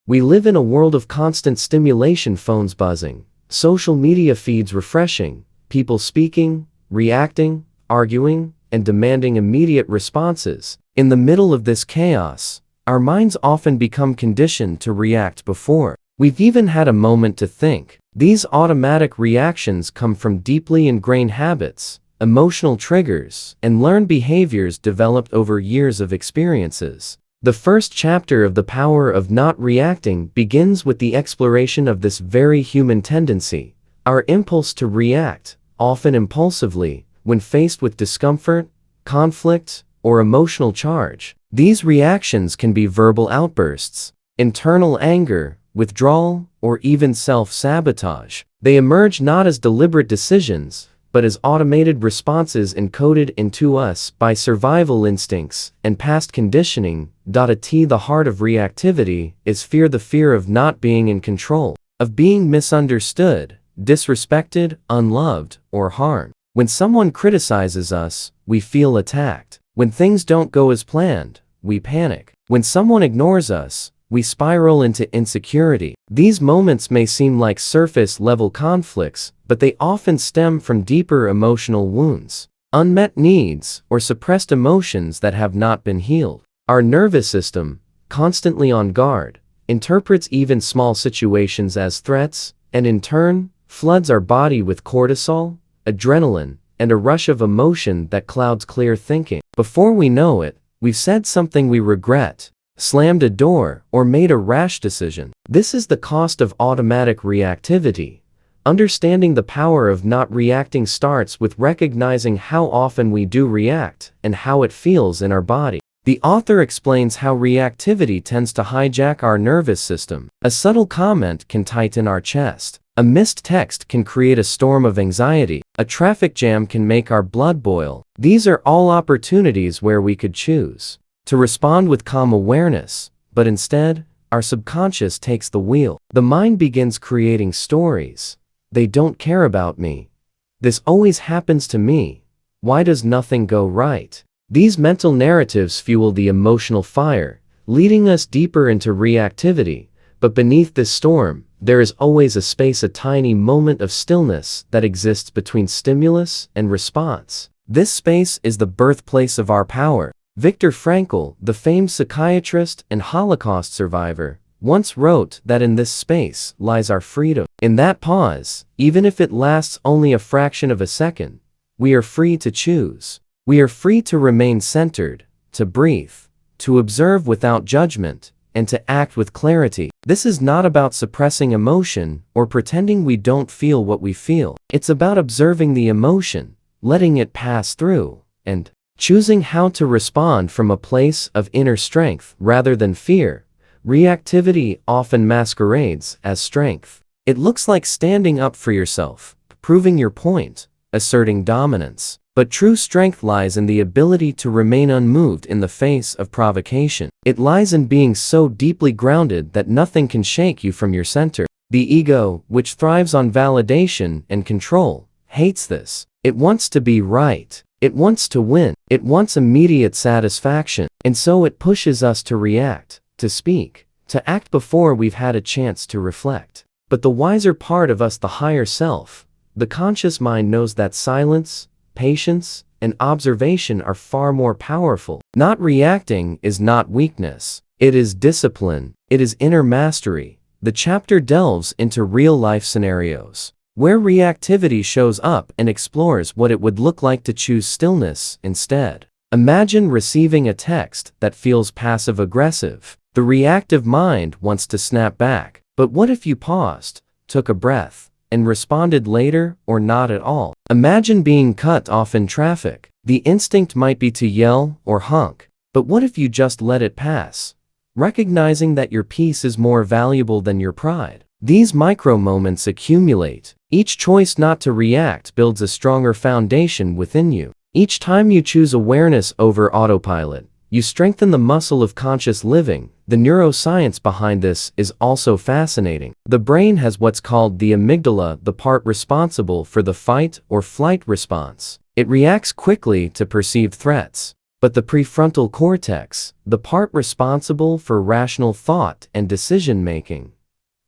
We live in a world of constant stimulation, phones buzzing, social media feeds refreshing, people speaking, reacting, arguing, and demanding immediate responses. In the middle of this chaos, our minds often become conditioned to react before we've even had a moment to think. These automatic reactions come from deeply ingrained habits, emotional triggers, and learned behaviors developed over years of experiences. The first chapter of The Power of Not Reacting begins with the exploration of this very human tendency, our impulse to react, often impulsively, when faced with discomfort, conflict, or emotional charge. These reactions can be verbal outbursts, internal anger, withdrawal, or even self-sabotage. They emerge not as deliberate decisions, but as automated responses encoded into us by survival instincts and past conditioning. The heart of reactivity is fear, the fear of not being in control, of being misunderstood, disrespected, unloved, or harmed. When someone criticizes us, we feel attacked. When things don't go as planned, we panic. When someone ignores us, we spiral into insecurity. These moments may seem like surface-level conflicts, but they often stem from deeper emotional wounds, unmet needs, or suppressed emotions that have not been healed. Our nervous system, constantly on guard, interprets even small situations as threats, and in turn, floods our body with cortisol, adrenaline, and a rush of emotion that clouds clear thinking. Before we know it, we've said something we regret, slammed a door, or made a rash decision. This is the cost of automatic reactivity. Understanding the power of not reacting starts with recognizing how often we do react and how it feels in our body. The author explains how reactivity tends to hijack our nervous system. A subtle comment can tighten our chest. A missed text can create a storm of anxiety. A traffic jam can make our blood boil. These are all opportunities where we could choose to respond with calm awareness, but instead, our subconscious takes the wheel. The mind begins creating stories. They don't care about me. This always happens to me. Why does nothing go right? These mental narratives fuel the emotional fire, leading us deeper into reactivity. But beneath this storm, there is always a space, a tiny moment of stillness that exists between stimulus and response. This space is the birthplace of our power. Viktor Frankl, the famed psychiatrist and Holocaust survivor, once wrote that in this space lies our freedom. In that pause, even if it lasts only a fraction of a second, we are free to choose. We are free to remain centered, to breathe, to observe without judgment, and to act with clarity. This is not about suppressing emotion or pretending we don't feel what we feel. It's about observing the emotion, letting it pass through, and choosing how to respond from a place of inner strength rather than fear. Reactivity often masquerades as strength. It looks like standing up for yourself, proving your point, asserting dominance. But true strength lies in the ability to remain unmoved in the face of provocation. It lies in being so deeply grounded that nothing can shake you from your center. The ego, which thrives on validation and control, hates this. It wants to be right. It wants to win. It wants immediate satisfaction. And so it pushes us to react, to speak, to act before we've had a chance to reflect. But the wiser part of us, the higher self, the conscious mind, knows that silence, patience, and observation are far more powerful. Not reacting is not weakness. It is discipline. It is inner mastery. The chapter delves into real-life scenarios where reactivity shows up and explores what it would look like to choose stillness instead. Imagine receiving a text that feels passive-aggressive. The reactive mind wants to snap back. But what if you paused, took a breath, and responded later or not at all? Imagine being cut off in traffic. The instinct might be to yell or honk. But what if you just let it pass, recognizing that your peace is more valuable than your pride? These micro moments accumulate. Each choice not to react builds a stronger foundation within you. Each time you choose awareness over autopilot, you strengthen the muscle of conscious living. The neuroscience behind this is also fascinating. The brain has what's called the amygdala, the part responsible for the fight or flight response. It reacts quickly to perceived threats. But the prefrontal cortex, the part responsible for rational thought and decision-making,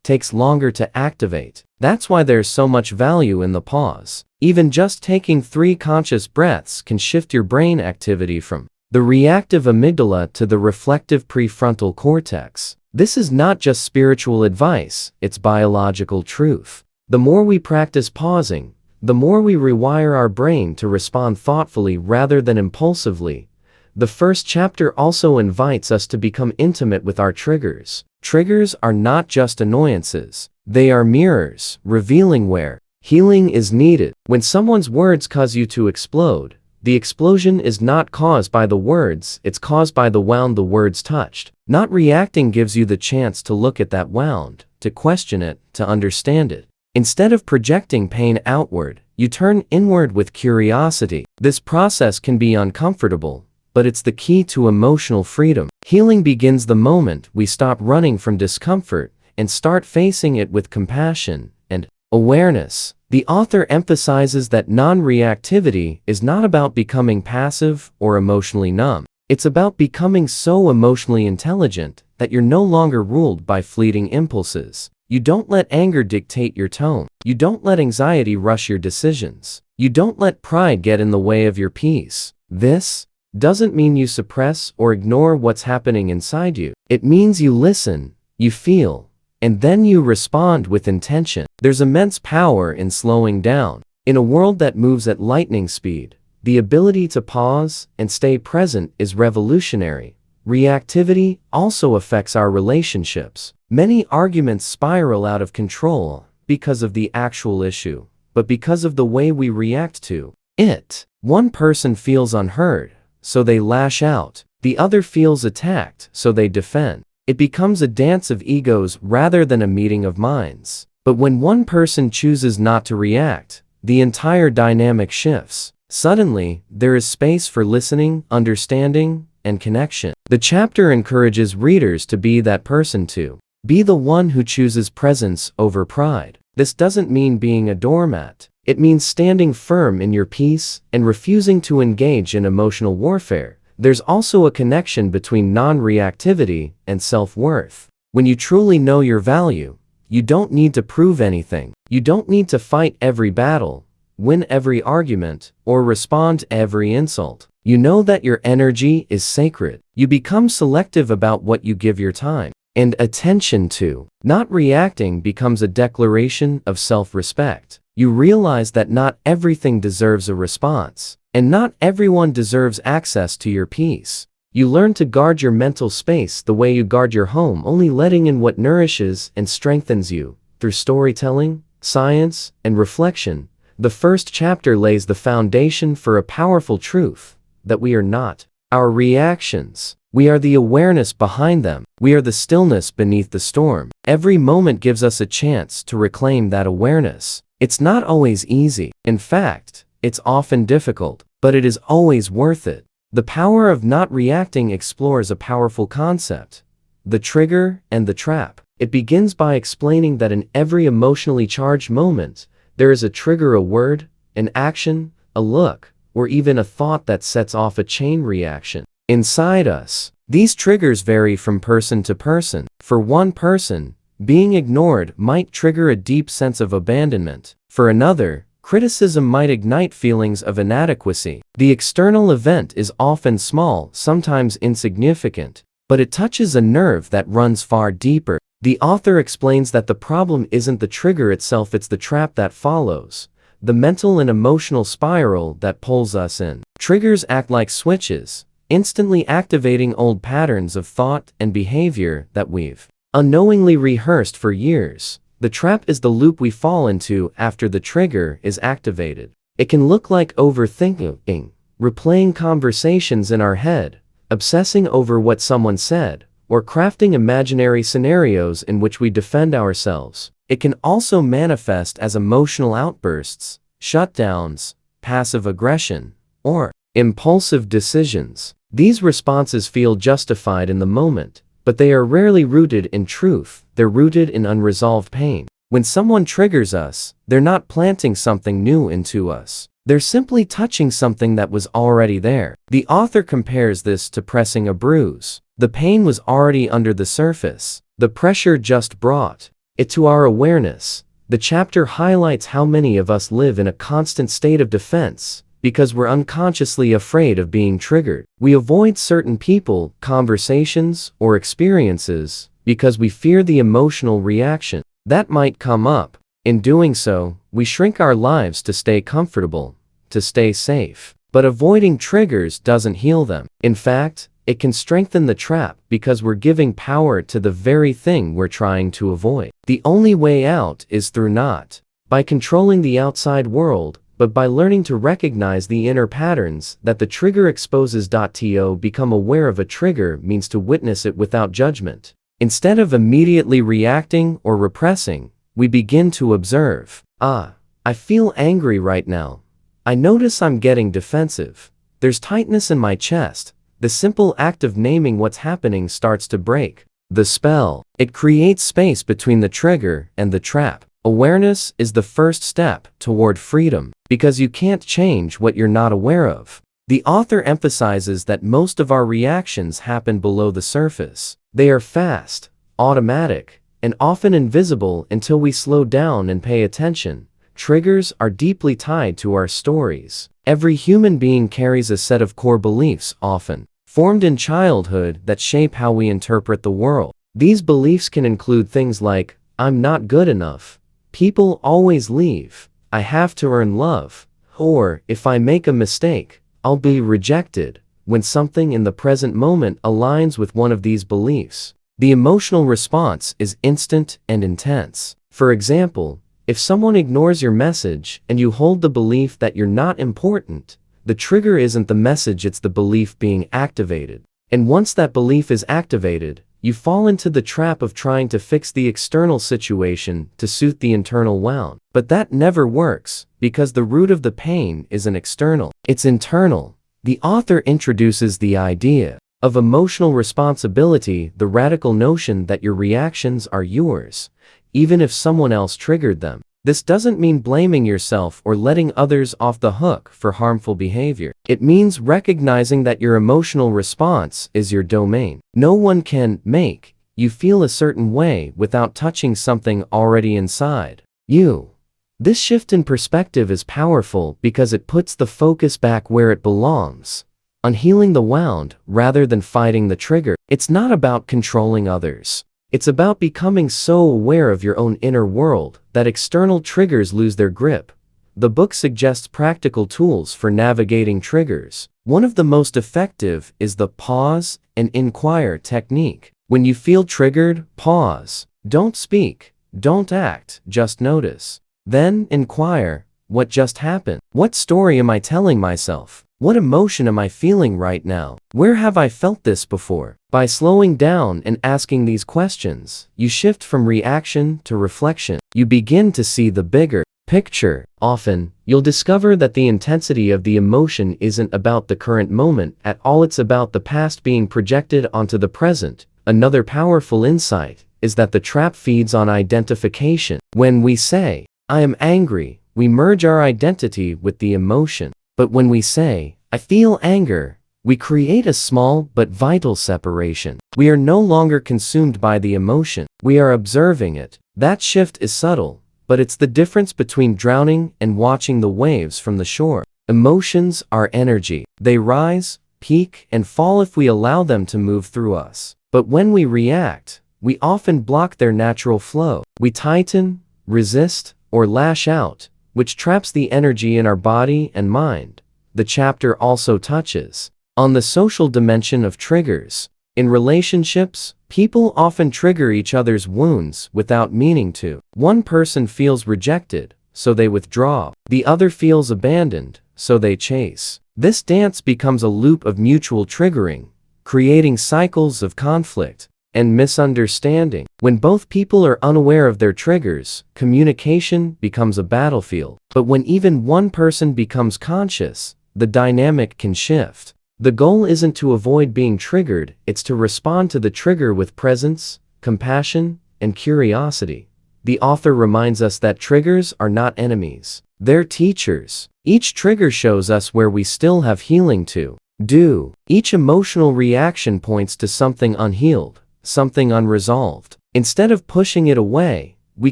takes longer to activate. That's why there's so much value in the pause. Even just taking 3 conscious breaths can shift your brain activity from the reactive amygdala to the reflective prefrontal cortex. This is not just spiritual advice, it's biological truth. The more we practice pausing, the more we rewire our brain to respond thoughtfully rather than impulsively. The first chapter also invites us to become intimate with our triggers. Triggers are not just annoyances. They are mirrors, revealing where healing is needed. When someone's words cause you to explode, the explosion is not caused by the words, it's caused by the wound the words touched. Not reacting gives you the chance to look at that wound, to question it, to understand it. Instead of projecting pain outward, you turn inward with curiosity. This process can be uncomfortable, but it's the key to emotional freedom. Healing begins the moment we stop running from discomfort and start facing it with compassion and awareness. The author emphasizes that non-reactivity is not about becoming passive or emotionally numb. It's about becoming so emotionally intelligent that you're no longer ruled by fleeting impulses. You don't let anger dictate your tone. You don't let anxiety rush your decisions. You don't let pride get in the way of your peace. This doesn't mean you suppress or ignore what's happening inside you. It means you listen, you feel, and then you respond with intention. There's immense power in slowing down. In a world that moves at lightning speed, the ability to pause and stay present is revolutionary. Reactivity also affects our relationships. Many arguments spiral out of control because of the actual issue, but because of the way we react to it. One person feels unheard, so they lash out. The other feels attacked, so they defend. It becomes a dance of egos rather than a meeting of minds. But when one person chooses not to react, the entire dynamic shifts. Suddenly, there is space for listening, understanding, and connection. The chapter encourages readers to be that person too. Be the one who chooses presence over pride. This doesn't mean being a doormat. It means standing firm in your peace and refusing to engage in emotional warfare. There's also a connection between non-reactivity and self-worth. When you truly know your value, you don't need to prove anything. You don't need to fight every battle, win every argument, or respond to every insult. You know that your energy is sacred. You become selective about what you give your time and attention to. Not reacting becomes a declaration of self-respect. You realize that not everything deserves a response, and not everyone deserves access to your peace. You learn to guard your mental space the way you guard your home, only letting in what nourishes and strengthens you. Through storytelling, science, and reflection, the first chapter lays the foundation for a powerful truth, that we are not our reactions. We are the awareness behind them. We are the stillness beneath the storm. Every moment gives us a chance to reclaim that awareness. It's not always easy. In fact, it's often difficult, but it is always worth it. The power of not reacting explores a powerful concept: the trigger and the trap. It begins by explaining that in every emotionally charged moment, there is a trigger, a word, an action, a look, or even a thought that sets off a chain reaction inside us. These triggers vary from person to person. For one person, being ignored might trigger a deep sense of abandonment. For another, criticism might ignite feelings of inadequacy. The external event is often small, sometimes insignificant, but it touches a nerve that runs far deeper. The author explains that the problem isn't the trigger itself, it's the trap that follows, the mental and emotional spiral that pulls us in. Triggers act like switches, instantly activating old patterns of thought and behavior that we've unknowingly rehearsed for years. The trap is the loop we fall into after the trigger is activated. It can look like overthinking, replaying conversations in our head, obsessing over what someone said, or crafting imaginary scenarios in which we defend ourselves. It can also manifest as emotional outbursts, shutdowns, passive aggression, or impulsive decisions. These responses feel justified in the moment, but they are rarely rooted in truth. They're rooted in unresolved pain. When someone triggers us, they're not planting something new into us. They're simply touching something that was already there. The author compares this to pressing a bruise. The pain was already under the surface. The pressure just brought it to our awareness. The chapter highlights how many of us live in a constant state of defense because we're unconsciously afraid of being triggered. We avoid certain people, conversations, or experiences because we fear the emotional reaction that might come up. In doing so, we shrink our lives to stay comfortable, to stay safe. But avoiding triggers doesn't heal them. In fact, it can strengthen the trap because we're giving power to the very thing we're trying to avoid. The only way out is through not by controlling the outside world, but by learning to recognize the inner patterns that the trigger exposes. To become aware of a trigger means to witness it without judgment. Instead of immediately reacting or repressing, we begin to observe. I feel angry right now. I notice I'm getting defensive. There's tightness in my chest. The simple act of naming what's happening starts to break the spell. It creates space between the trigger and the trap. Awareness is the first step toward freedom, because you can't change what you're not aware of. The author emphasizes that most of our reactions happen below the surface. They are fast, automatic, and often invisible until we slow down and pay attention. Triggers are deeply tied to our stories. Every human being carries a set of core beliefs, often formed in childhood, that shape how we interpret the world. These beliefs can include things like, I'm not good enough, people always leave, I have to earn love, or, if I make a mistake, I'll be rejected. When something in the present moment aligns with one of these beliefs, the emotional response is instant and intense. For example, if someone ignores your message and you hold the belief that you're not important, the trigger isn't the message, it's the belief being activated. And once that belief is activated, you fall into the trap of trying to fix the external situation to suit the internal wound. But that never works, because the root of the pain isn't external, it's internal. The author introduces the idea of emotional responsibility, the radical notion that your reactions are yours, even if someone else triggered them. This doesn't mean blaming yourself or letting others off the hook for harmful behavior. It means recognizing that your emotional response is your domain. No one can make you feel a certain way without touching something already inside you. This shift in perspective is powerful because it puts the focus back where it belongs, on healing the wound rather than fighting the trigger. It's not about controlling others. It's about becoming so aware of your own inner world that external triggers lose their grip. The book suggests practical tools for navigating triggers. One of the most effective is the pause and inquire technique. When you feel triggered, pause. Don't speak, don't act, just notice. Then inquire, what just happened? What story am I telling myself? What emotion am I feeling right now? Where have I felt this before? By slowing down and asking these questions, you shift from reaction to reflection. You begin to see the bigger picture. Often, you'll discover that the intensity of the emotion isn't about the current moment at all, it's about the past being projected onto the present. Another powerful insight is that the trap feeds on identification. When we say, I am angry, we merge our identity with the emotion. But when we say, I feel anger, we create a small but vital separation. We are no longer consumed by the emotion. We are observing it. That shift is subtle, but it's the difference between drowning and watching the waves from the shore. Emotions are energy. They rise, peak, and fall if we allow them to move through us. But when we react, we often block their natural flow. We tighten, resist, or lash out, which traps the energy in our body and mind. The chapter also touches on the social dimension of triggers. In relationships, people often trigger each other's wounds without meaning to. One person feels rejected, so they withdraw. The other feels abandoned, so they chase. This dance becomes a loop of mutual triggering, creating cycles of conflict and misunderstanding. When both people are unaware of their triggers, communication becomes a battlefield. But when even one person becomes conscious, the dynamic can shift. The goal isn't to avoid being triggered, it's to respond to the trigger with presence, compassion, and curiosity. the author reminds us that triggers are not enemies. They're teachers. Each trigger shows us where we still have healing to do. Each emotional reaction points to something unhealed, something unresolved. Instead of pushing it away, we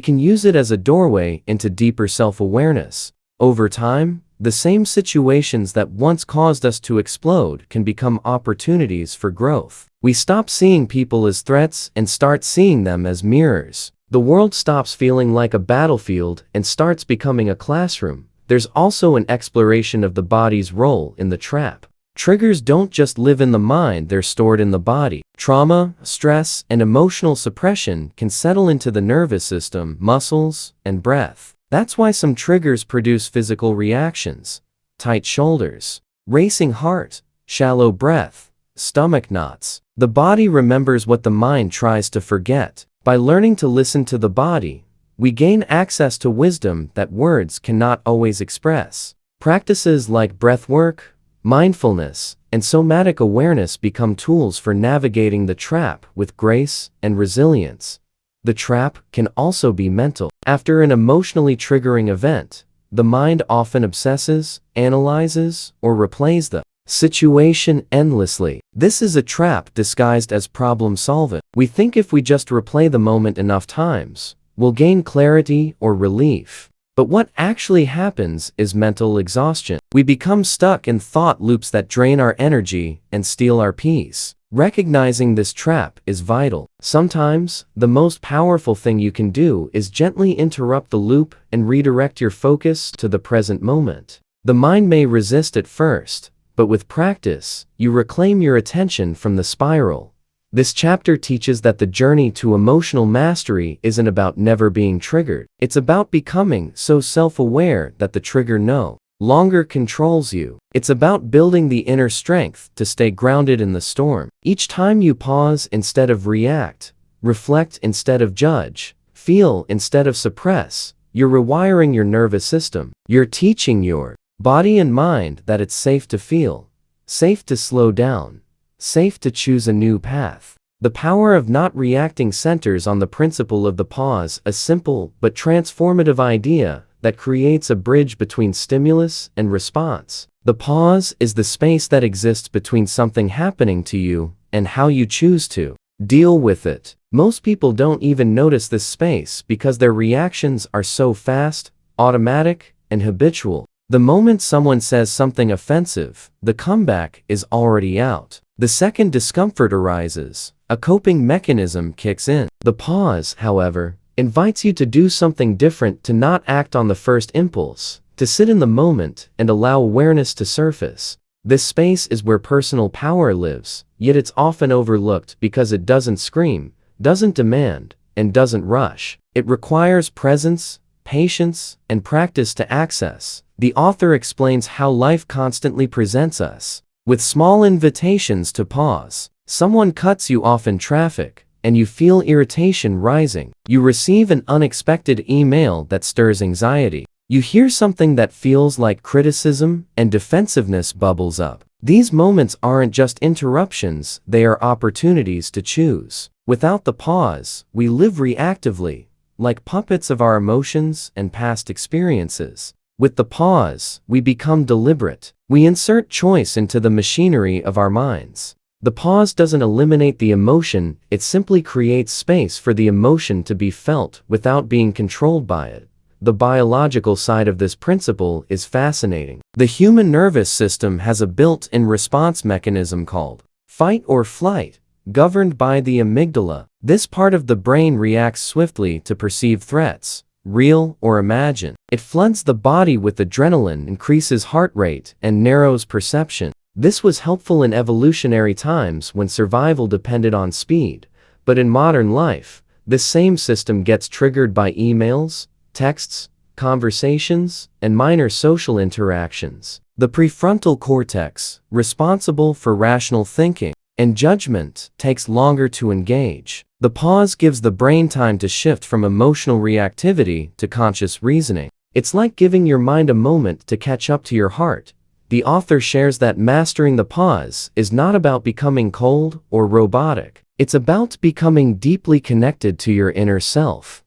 can use it as a doorway into deeper self-awareness. Over time, the same situations that once caused us to explode can become opportunities for growth. We stop seeing people as threats and start seeing them as mirrors. The world stops feeling like a battlefield and starts becoming a classroom. There's also an exploration of the body's role in the trap. Triggers don't just live in the mind, they're stored in the body. Trauma, stress, and emotional suppression can settle into the nervous system, muscles, and breath. That's why some triggers produce physical reactions: tight shoulders, racing heart, shallow breath, stomach knots. The body remembers what the mind tries to forget. By learning to listen to the body, we gain access to wisdom that words cannot always express. Practices like breathwork, mindfulness, and somatic awareness become tools for navigating the trap with grace and resilience. The trap can also be mental. After an emotionally triggering event, the mind often obsesses, analyzes, or replays the situation endlessly. This is a trap disguised as problem solving. We think if we just replay the moment enough times, we'll gain clarity or relief. But what actually happens is mental exhaustion. We become stuck in thought loops that drain our energy and steal our peace. Recognizing this trap is vital. Sometimes, the most powerful thing you can do is gently interrupt the loop and redirect your focus to the present moment. The mind may resist at first, but with practice, you reclaim your attention from the spiral. This chapter teaches that the journey to emotional mastery isn't about never being triggered. It's about becoming so self-aware that the trigger no longer controls you. It's about building the inner strength to stay grounded in the storm. Each time you pause instead of react, reflect instead of judge, feel instead of suppress, you're rewiring your nervous system. You're teaching your body and mind that it's safe to feel, safe to slow down, safe to choose a new path. The power of not reacting centers on the principle of the pause, a simple but transformative idea that creates a bridge between stimulus and response. The pause is the space that exists between something happening to you and how you choose to deal with it. Most people don't even notice this space because their reactions are so fast, automatic, and habitual. The moment someone says something offensive, the comeback is already out. The second discomfort arises, a coping mechanism kicks in. The pause, however, invites you to do something different, to not act on the first impulse, to sit in the moment and allow awareness to surface. This space is where personal power lives, yet it's often overlooked because it doesn't scream, doesn't demand, and doesn't rush. It requires presence, patience, and practice to access. The author explains how life constantly presents us with small invitations to pause. Someone cuts you off in traffic, and you feel irritation rising. You receive an unexpected email that stirs anxiety. You hear something that feels like criticism, and defensiveness bubbles up. These moments aren't just interruptions, they are opportunities to choose. Without the pause, we live reactively, like puppets of our emotions and past experiences. With the pause, we become deliberate. We insert choice into the machinery of our minds. The pause doesn't eliminate the emotion, it simply creates space for the emotion to be felt without being controlled by it. The biological side of this principle is fascinating. The human nervous system has a built-in response mechanism called fight or flight, governed by the amygdala. This part of the brain reacts swiftly to perceived threats, real or imagined. It floods the body with adrenaline, increases heart rate, and narrows perception. This was helpful in evolutionary times when survival depended on speed, but in modern life, this same system gets triggered by emails, texts, conversations, and minor social interactions. The prefrontal cortex, responsible for rational thinking and judgment, takes longer to engage. The pause gives the brain time to shift from emotional reactivity to conscious reasoning. It's like giving your mind a moment to catch up to your heart. The author shares that mastering the pause is not about becoming cold or robotic. It's about becoming deeply connected to your inner self.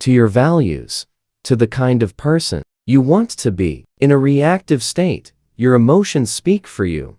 to your values, to the kind of person you want to be. In a reactive state, your emotions speak for you,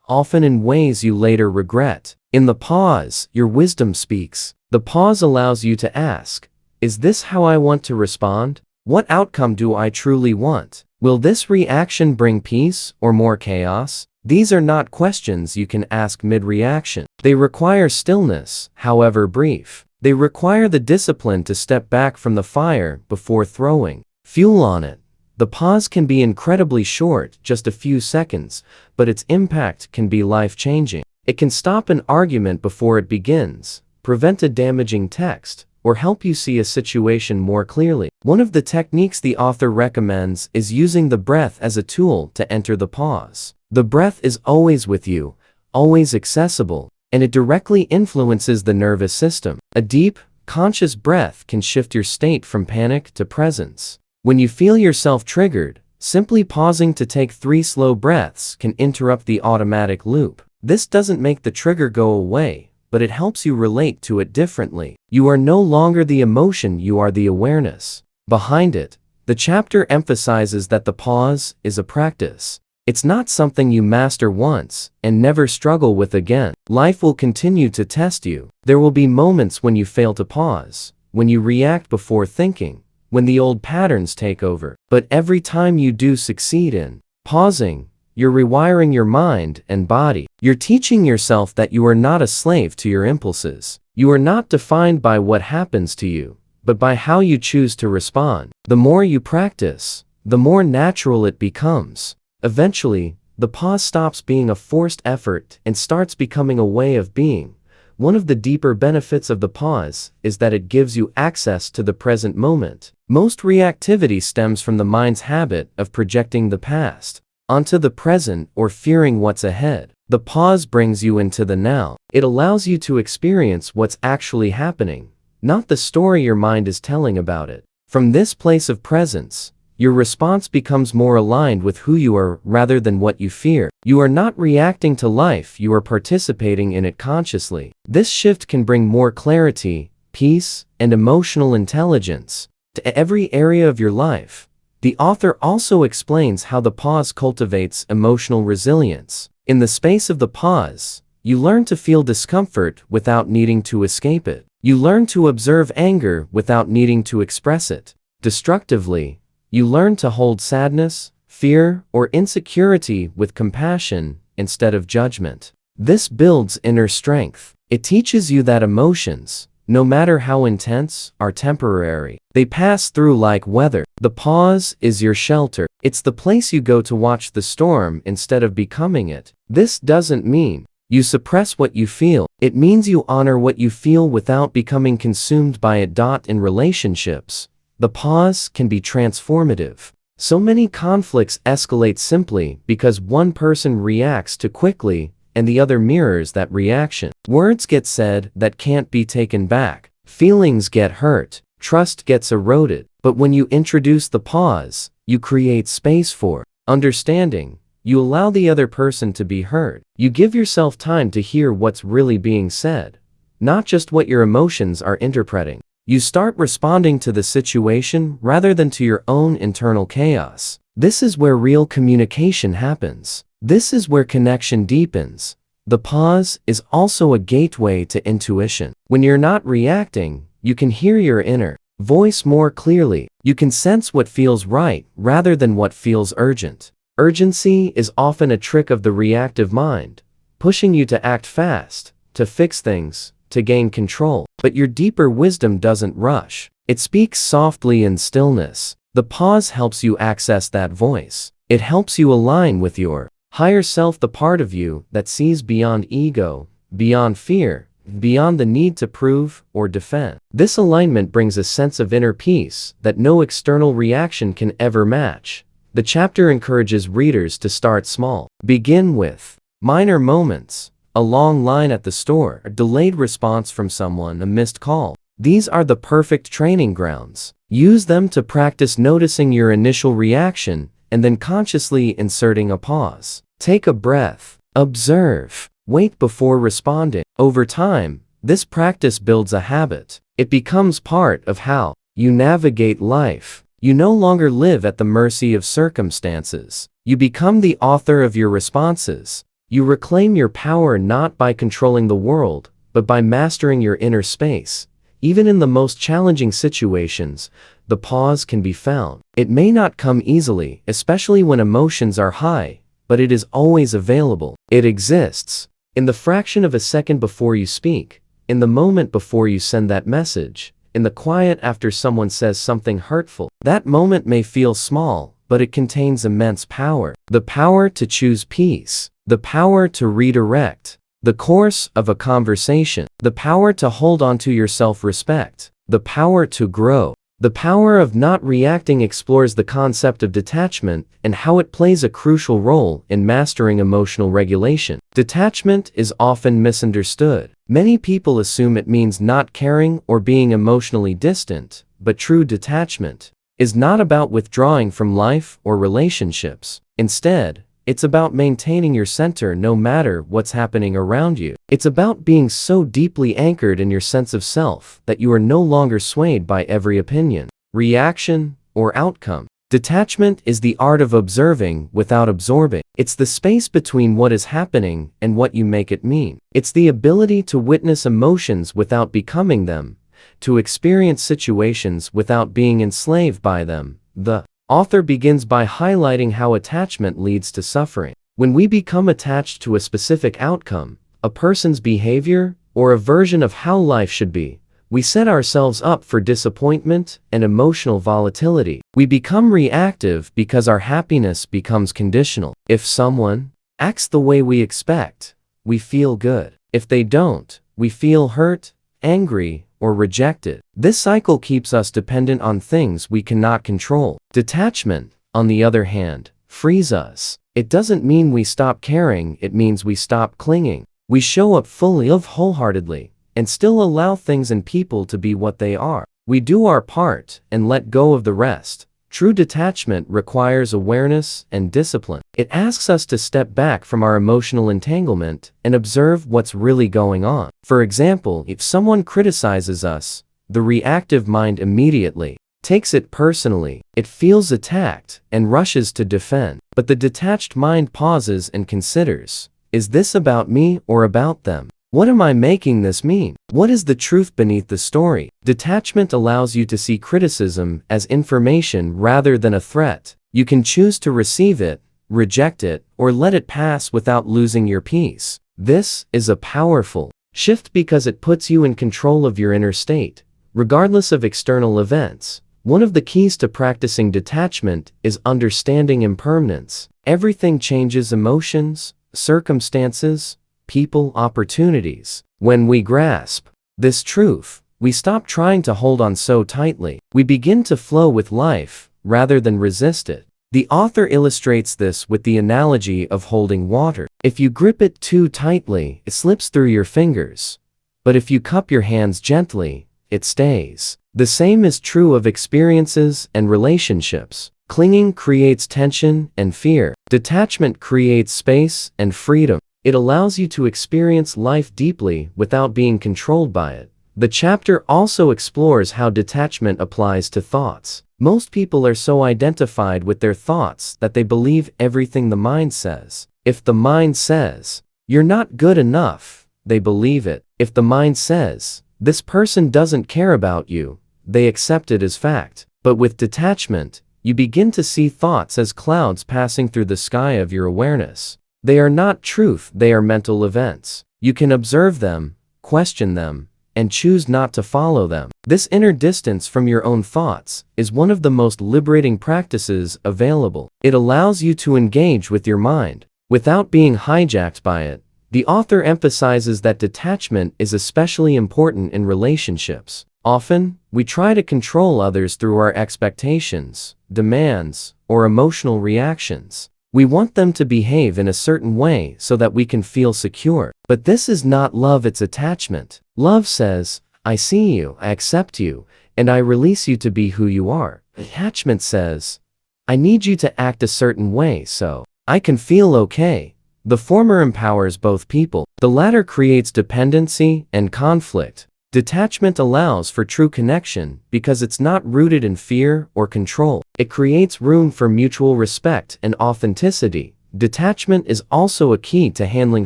often in ways you later regret. In the pause, your wisdom speaks. The pause allows you to ask, is this how I want to respond? What outcome do I truly want? Will this reaction bring peace or more chaos? These are not questions you can ask mid-reaction. They require stillness, however brief. They require the discipline to step back from the fire before throwing fuel on it. The pause can be incredibly short, just a few seconds, but its impact can be life-changing. It can stop an argument before it begins, prevent a damaging text, or help you see a situation more clearly. One of the techniques the author recommends is using the breath as a tool to enter the pause. The breath is always with you, always accessible, and it directly influences the nervous system. A deep, conscious breath can shift your state from panic to presence. When you feel yourself triggered, simply pausing to take 3 slow breaths can interrupt the automatic loop. This doesn't make the trigger go away, but it helps you relate to it differently. You are no longer the emotion, you are the awareness behind it. The chapter emphasizes that the pause is a practice. It's not something you master once and never struggle with again. Life will continue to test you. There will be moments when you fail to pause, when you react before thinking, when the old patterns take over. But every time you do succeed in pausing, you're rewiring your mind and body. You're teaching yourself that you are not a slave to your impulses. You are not defined by what happens to you, but by how you choose to respond. The more you practice, the more natural it becomes. Eventually, the pause stops being a forced effort and starts becoming a way of being. One of the deeper benefits of the pause is that it gives you access to the present moment. Most reactivity stems from the mind's habit of projecting the past onto the present or fearing what's ahead. The pause brings you into the now. It allows you to experience what's actually happening, not the story your mind is telling about it. From this place of presence, your response becomes more aligned with who you are rather than what you fear. You are not reacting to life, you are participating in it consciously. This shift can bring more clarity, peace, and emotional intelligence to every area of your life. The author also explains how the pause cultivates emotional resilience. In the space of the pause, you learn to feel discomfort without needing to escape it. You learn to observe anger without needing to express it destructively. You learn to hold sadness, fear, or insecurity with compassion instead of judgment. This builds inner strength. It teaches you that emotions, no matter how intense, are temporary. They pass through like weather. The pause is your shelter. It's the place you go to watch the storm instead of becoming it. This doesn't mean you suppress what you feel. It means you honor what you feel without becoming consumed by it. In relationships, the pause can be transformative. So many conflicts escalate simply because one person reacts too quickly and the other mirrors that reaction. Words get said that can't be taken back. Feelings get hurt. Trust gets eroded. But when you introduce the pause, you create space for understanding. You allow the other person to be heard. You give yourself time to hear what's really being said, not just what your emotions are interpreting. You start responding to the situation rather than to your own internal chaos. This is where real communication happens. This is where connection deepens. The pause is also a gateway to intuition. When you're not reacting, you can hear your inner voice more clearly. You can sense what feels right rather than what feels urgent. Urgency is often a trick of the reactive mind, pushing you to act fast, to fix things, to gain control. But your deeper wisdom doesn't rush. It speaks softly in stillness. The pause helps you access that voice. It helps you align with your higher self, the part of you that sees beyond ego, beyond fear, beyond the need to prove or defend. This alignment brings a sense of inner peace that no external reaction can ever match. The chapter encourages readers to start small. Begin with minor moments. A long line at the store, a delayed response from someone, a missed call. These are the perfect training grounds. Use them to practice noticing your initial reaction and then consciously inserting a pause. Take a breath. Observe. Wait before responding. Over time, this practice builds a habit. It becomes part of how You navigate life. You no longer live at the mercy of circumstances. You become the author of your responses. You reclaim your power not by controlling the world, but by mastering your inner space. Even in the most challenging situations, the pause can be found. It may not come easily, especially when emotions are high, but it is always available. It exists. In the fraction of a second before you speak, in the moment before you send that message, in the quiet after someone says something hurtful. That moment may feel small, but it contains immense power. The power to choose peace. The power to redirect the course of a conversation. The power to hold on to your self-respect. The power to grow. The power of not reacting explores the concept of detachment and how it plays a crucial role in mastering emotional regulation. Detachment is often misunderstood. Many people assume it means not caring or being emotionally distant, but true detachment is not about withdrawing from life or relationships. Instead, it's about maintaining your center no matter what's happening around you. It's about being so deeply anchored in your sense of self that you are no longer swayed by every opinion, reaction, or outcome. Detachment is the art of observing without absorbing. It's the space between what is happening and what you make it mean. It's the ability to witness emotions without becoming them, to experience situations without being enslaved by them. The author begins by highlighting how attachment leads to suffering. When we become attached to a specific outcome, a person's behavior, or a version of how life should be, we set ourselves up for disappointment and emotional volatility. We become reactive because our happiness becomes conditional. If someone acts the way we expect, we feel good. If they don't, we feel hurt, angry, or rejected. This cycle keeps us dependent on things we cannot control. Detachment, on the other hand, frees us. It doesn't mean we stop caring, it means we stop clinging. We show up fully wholeheartedly, and still allow things and people to be what they are. We do our part and let go of the rest. True detachment requires awareness and discipline. It asks us to step back from our emotional entanglement and observe what's really going on. For example, if someone criticizes us, the reactive mind immediately takes it personally. It feels attacked and rushes to defend. But the detached mind pauses and considers, is this about me or about them? What am I making this mean? What is the truth beneath the story? Detachment allows you to see criticism as information rather than a threat. You can choose to receive it, reject it, or let it pass without losing your peace. This is a powerful shift because it puts you in control of your inner state, regardless of external events. One of the keys to practicing detachment is understanding impermanence. Everything changes: emotions, circumstances, people, opportunities. When we grasp this truth, we stop trying to hold on so tightly. We begin to flow with life rather than resist it. The author illustrates this with the analogy of holding water. If you grip it too tightly, it slips through your fingers. But if you cup your hands gently, it stays. The same is true of experiences and relationships. Clinging creates tension and fear. Detachment creates space and freedom. It allows you to experience life deeply without being controlled by it. The chapter also explores how detachment applies to thoughts. Most people are so identified with their thoughts that they believe everything the mind says. If the mind says, "You're not good enough," they believe it. If the mind says, "This person doesn't care about you," they accept it as fact. But with detachment, you begin to see thoughts as clouds passing through the sky of your awareness. They are not truth, they are mental events. You can observe them, question them, and choose not to follow them. This inner distance from your own thoughts is one of the most liberating practices available. It allows you to engage with your mind without being hijacked by it. The author emphasizes that detachment is especially important in relationships. Often, we try to control others through our expectations, demands, or emotional reactions. We want them to behave in a certain way so that we can feel secure. But this is not love, it's attachment. Love says, "I see you, I accept you, and I release you to be who you are." Attachment says, "I need you to act a certain way so I can feel okay." The former empowers both people. The latter creates dependency and conflict. Detachment allows for true connection because it's not rooted in fear or control. It creates room for mutual respect and authenticity. Detachment is also a key to handling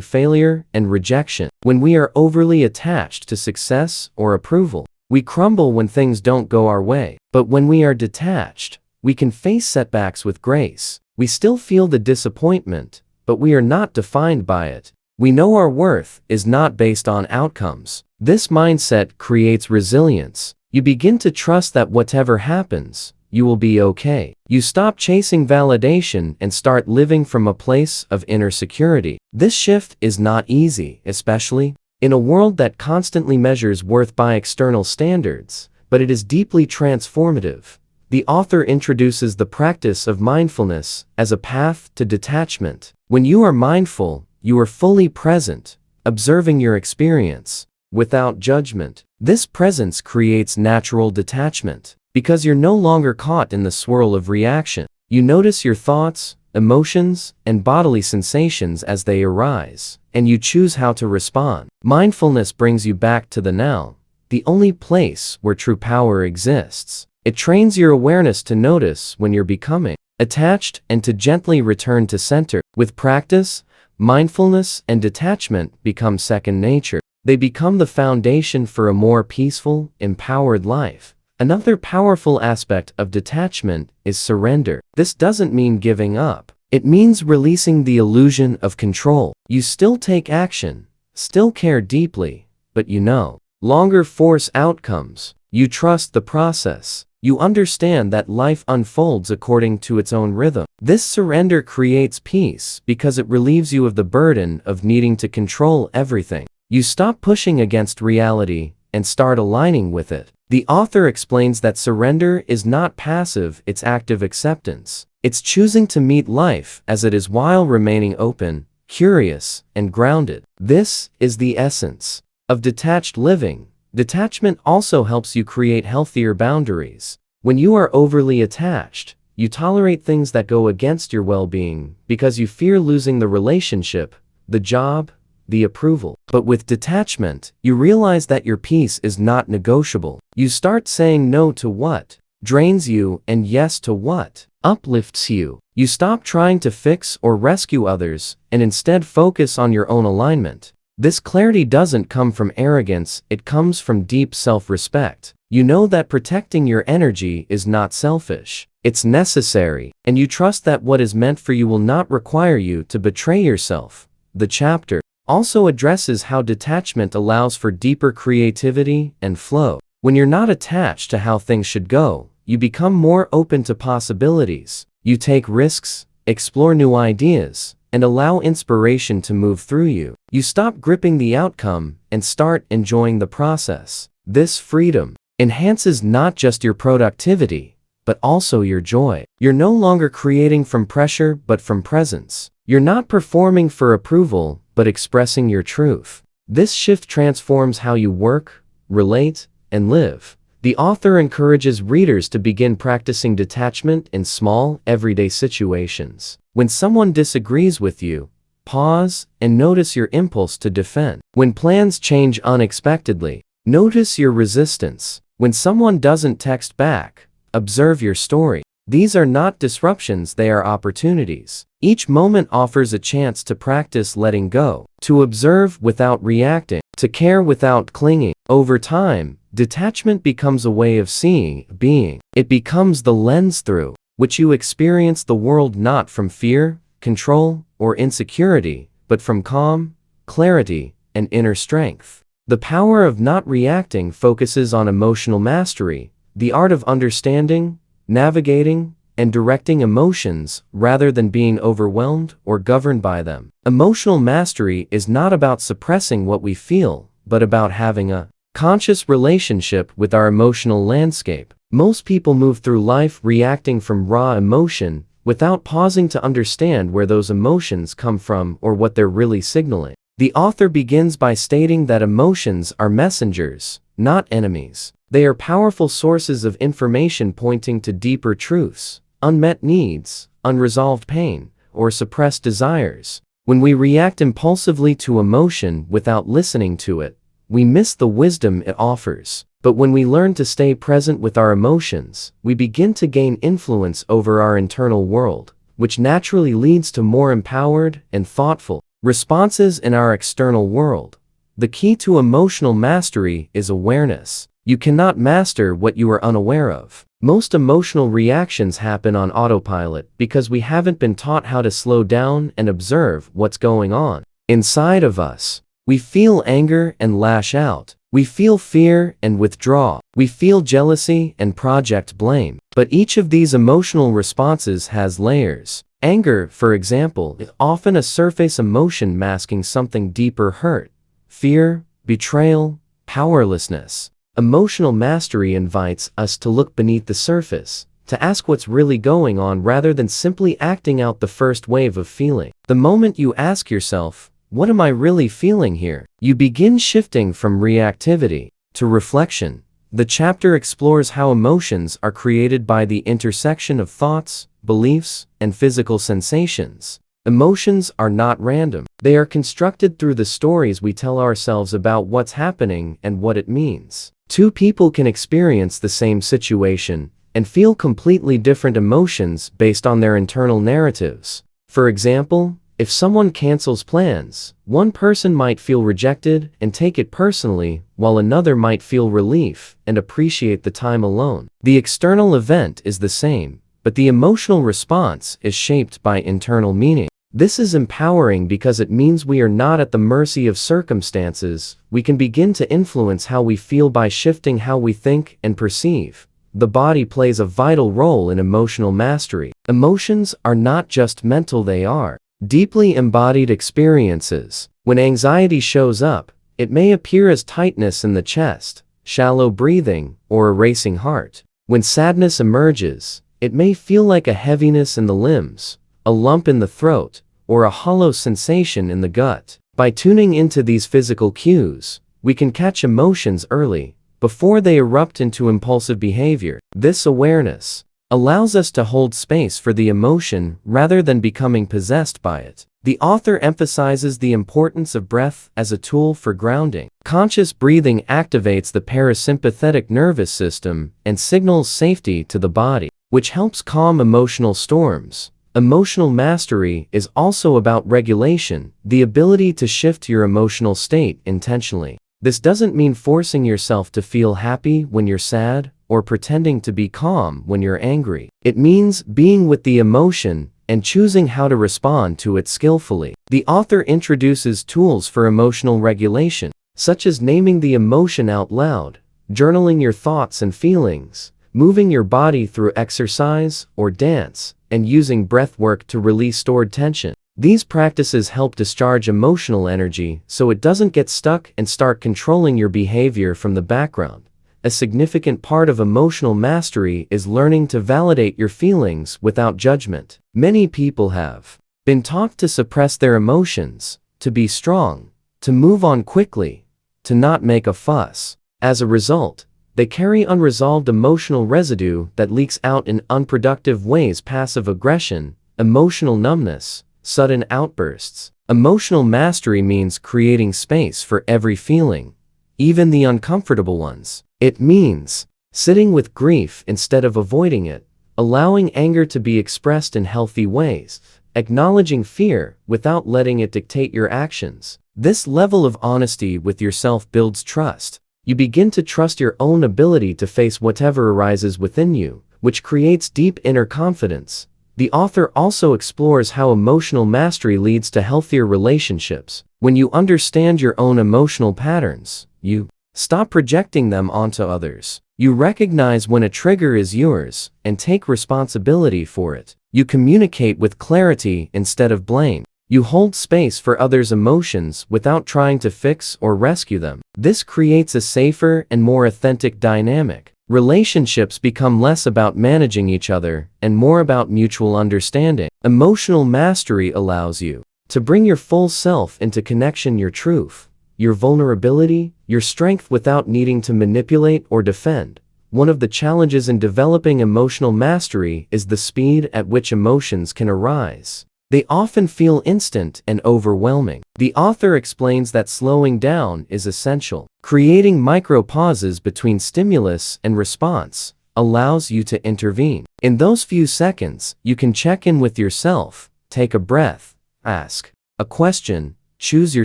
failure and rejection. When we are overly attached to success or approval, we crumble when things don't go our way. But when we are detached, we can face setbacks with grace. We still feel the disappointment, but we are not defined by it. We know our worth is not based on outcomes. This mindset creates resilience. You begin to trust that whatever happens, you will be okay. You stop chasing validation and start living from a place of inner security. This shift is not easy, especially in a world that constantly measures worth by external standards, but it is deeply transformative. The author introduces the practice of mindfulness as a path to detachment. When you are mindful, you are fully present, observing your experience without judgment. This presence creates natural detachment because you're no longer caught in the swirl of reaction. You notice your thoughts, emotions, and bodily sensations as they arise, and you choose how to respond. Mindfulness brings you back to the now, the only place where true power exists. It trains your awareness to notice when you're becoming attached and to gently return to center. With practice, mindfulness and detachment become second nature. They become the foundation for a more peaceful, empowered life. Another powerful aspect of detachment is surrender. This doesn't mean giving up. It means releasing the illusion of control. You still take action, still care deeply, but you no longer force outcomes. You trust the process. You understand that life unfolds according to its own rhythm. This surrender creates peace because it relieves you of the burden of needing to control everything. You stop pushing against reality and start aligning with it. The author explains that surrender is not passive, it's active acceptance. It's choosing to meet life as it is while remaining open, curious, and grounded. This is the essence of detached living. Detachment also helps you create healthier boundaries. When you are overly attached, you tolerate things that go against your well-being because you fear losing the relationship, the job, the approval. But with detachment, you realize that your peace is not negotiable. You start saying no to what drains you and yes to what uplifts you. You stop trying to fix or rescue others and instead focus on your own alignment. This clarity doesn't come from arrogance, it comes from deep self-respect. You know that protecting your energy is not selfish, it's necessary, and you trust that what is meant for you will not require you to betray yourself. The chapter also addresses how detachment allows for deeper creativity and flow. When you're not attached to how things should go, you become more open to possibilities. You take risks, explore new ideas, and allow inspiration to move through you. You stop gripping the outcome and start enjoying the process. This freedom enhances not just your productivity, but also your joy. You're no longer creating from pressure but from presence. You're not performing for approval, but expressing your truth. This shift transforms how you work, relate, and live. The author encourages readers to begin practicing detachment in small, everyday situations. When someone disagrees with you, pause and notice your impulse to defend. When plans change unexpectedly, notice your resistance. When someone doesn't text back, observe your story. These are not disruptions, they are opportunities. Each moment offers a chance to practice letting go, to observe without reacting, to care without clinging. Over time, detachment becomes a way of seeing, being. It becomes the lens through which you experience the world, not from fear, control, or insecurity, but from calm, clarity, and inner strength. The power of not reacting focuses on emotional mastery, the art of understanding, navigating, and directing emotions rather than being overwhelmed or governed by them. Emotional mastery is not about suppressing what we feel, but about having a conscious relationship with our emotional landscape. Most people move through life reacting from raw emotion without pausing to understand where those emotions come from or what they're really signaling. The author begins by stating that emotions are messengers, not enemies. They are powerful sources of information pointing to deeper truths, unmet needs, unresolved pain, or suppressed desires. When we react impulsively to emotion without listening to it, we miss the wisdom it offers. But when we learn to stay present with our emotions, we begin to gain influence over our internal world, which naturally leads to more empowered and thoughtful responses in our external world. The key to emotional mastery is awareness. You cannot master what you are unaware of. Most emotional reactions happen on autopilot because we haven't been taught how to slow down and observe what's going on inside of us. We feel anger and lash out. We feel fear and withdraw. We feel jealousy and project blame. But each of these emotional responses has layers. Anger, for example, is often a surface emotion masking something deeper: hurt, fear, betrayal, powerlessness. Emotional mastery invites us to look beneath the surface, to ask what's really going on rather than simply acting out the first wave of feeling. The moment you ask yourself, "What am I really feeling here?" you begin shifting from reactivity to reflection. The chapter explores how emotions are created by the intersection of thoughts, beliefs, and physical sensations. Emotions are not random. They are constructed through the stories we tell ourselves about what's happening and what it means. Two people can experience the same situation and feel completely different emotions based on their internal narratives. For example, if someone cancels plans, one person might feel rejected and take it personally, while another might feel relief and appreciate the time alone. The external event is the same, but the emotional response is shaped by internal meaning. This is empowering because it means we are not at the mercy of circumstances. We can begin to influence how we feel by shifting how we think and perceive. The body plays a vital role in emotional mastery. Emotions are not just mental, they are deeply embodied experiences. When anxiety shows up, it may appear as tightness in the chest, shallow breathing, or a racing heart. When sadness emerges, it may feel like a heaviness in the limbs, a lump in the throat, or a hollow sensation in the gut. By tuning into these physical cues, we can catch emotions early, before they erupt into impulsive behavior. This awareness allows us to hold space for the emotion rather than becoming possessed by it. The author emphasizes the importance of breath as a tool for grounding. Conscious breathing activates the parasympathetic nervous system and signals safety to the body, which helps calm emotional storms. Emotional mastery is also about regulation, the ability to shift your emotional state intentionally. This doesn't mean forcing yourself to feel happy when you're sad, or pretending to be calm when you're angry. It means being with the emotion and choosing how to respond to it skillfully. The author introduces tools for emotional regulation, such as naming the emotion out loud, journaling your thoughts and feelings, moving your body through exercise or dance, and using breath work to release stored tension. These practices help discharge emotional energy so it doesn't get stuck and start controlling your behavior from the background. A significant part of emotional mastery is learning to validate your feelings without judgment. Many people have been taught to suppress their emotions, to be strong, to move on quickly, to not make a fuss. As a result, they carry unresolved emotional residue that leaks out in unproductive ways: passive aggression, emotional numbness, sudden outbursts. Emotional mastery means creating space for every feeling, even the uncomfortable ones. It means sitting with grief instead of avoiding it, allowing anger to be expressed in healthy ways, acknowledging fear without letting it dictate your actions. This level of honesty with yourself builds trust. You begin to trust your own ability to face whatever arises within you, which creates deep inner confidence. The author also explores how emotional mastery leads to healthier relationships. When you understand your own emotional patterns, you stop projecting them onto others. You recognize when a trigger is yours and take responsibility for it. You communicate with clarity instead of blame. You hold space for others' emotions without trying to fix or rescue them. This creates a safer and more authentic dynamic. Relationships become less about managing each other and more about mutual understanding. Emotional mastery allows you to bring your full self into connection, your truth, your vulnerability, your strength without needing to manipulate or defend. One of the challenges in developing emotional mastery is the speed at which emotions can arise. They often feel instant and overwhelming. The author explains that slowing down is essential. Creating micro-pauses between stimulus and response allows you to intervene. In those few seconds, you can check in with yourself, take a breath, ask a question, choose your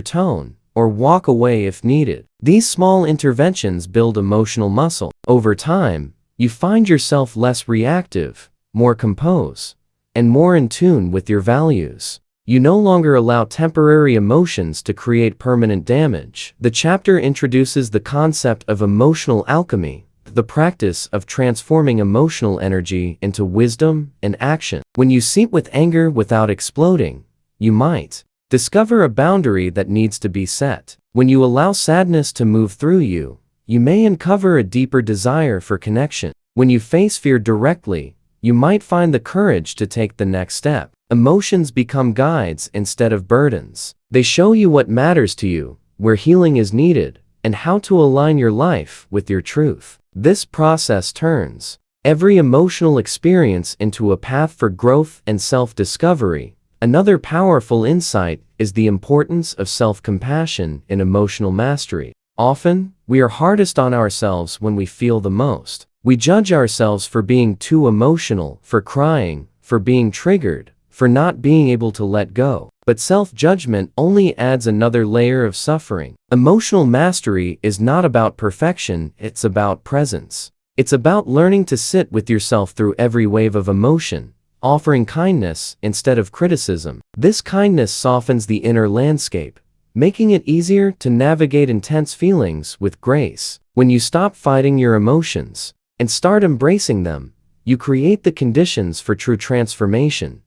tone, or walk away if needed. These small interventions build emotional muscle. Over time, you find yourself less reactive, more composed, and more in tune with your values. You no longer allow temporary emotions to create permanent damage. The chapter introduces the concept of emotional alchemy, the practice of transforming emotional energy into wisdom and action. When you sit with anger without exploding, you might discover a boundary that needs to be set. When you allow sadness to move through you, you may uncover a deeper desire for connection. When you face fear directly, you might find the courage to take the next step. Emotions become guides instead of burdens. They show you what matters to you, where healing is needed, and how to align your life with your truth. This process turns every emotional experience into a path for growth and self-discovery. Another powerful insight is the importance of self-compassion in emotional mastery. Often, we are hardest on ourselves when we feel the most. We judge ourselves for being too emotional, for crying, for being triggered, for not being able to let go. But self-judgment only adds another layer of suffering. Emotional mastery is not about perfection, it's about presence. It's about learning to sit with yourself through every wave of emotion, offering kindness instead of criticism. This kindness softens the inner landscape, making it easier to navigate intense feelings with grace. When you stop fighting your emotions and start embracing them, you create the conditions for true transformation.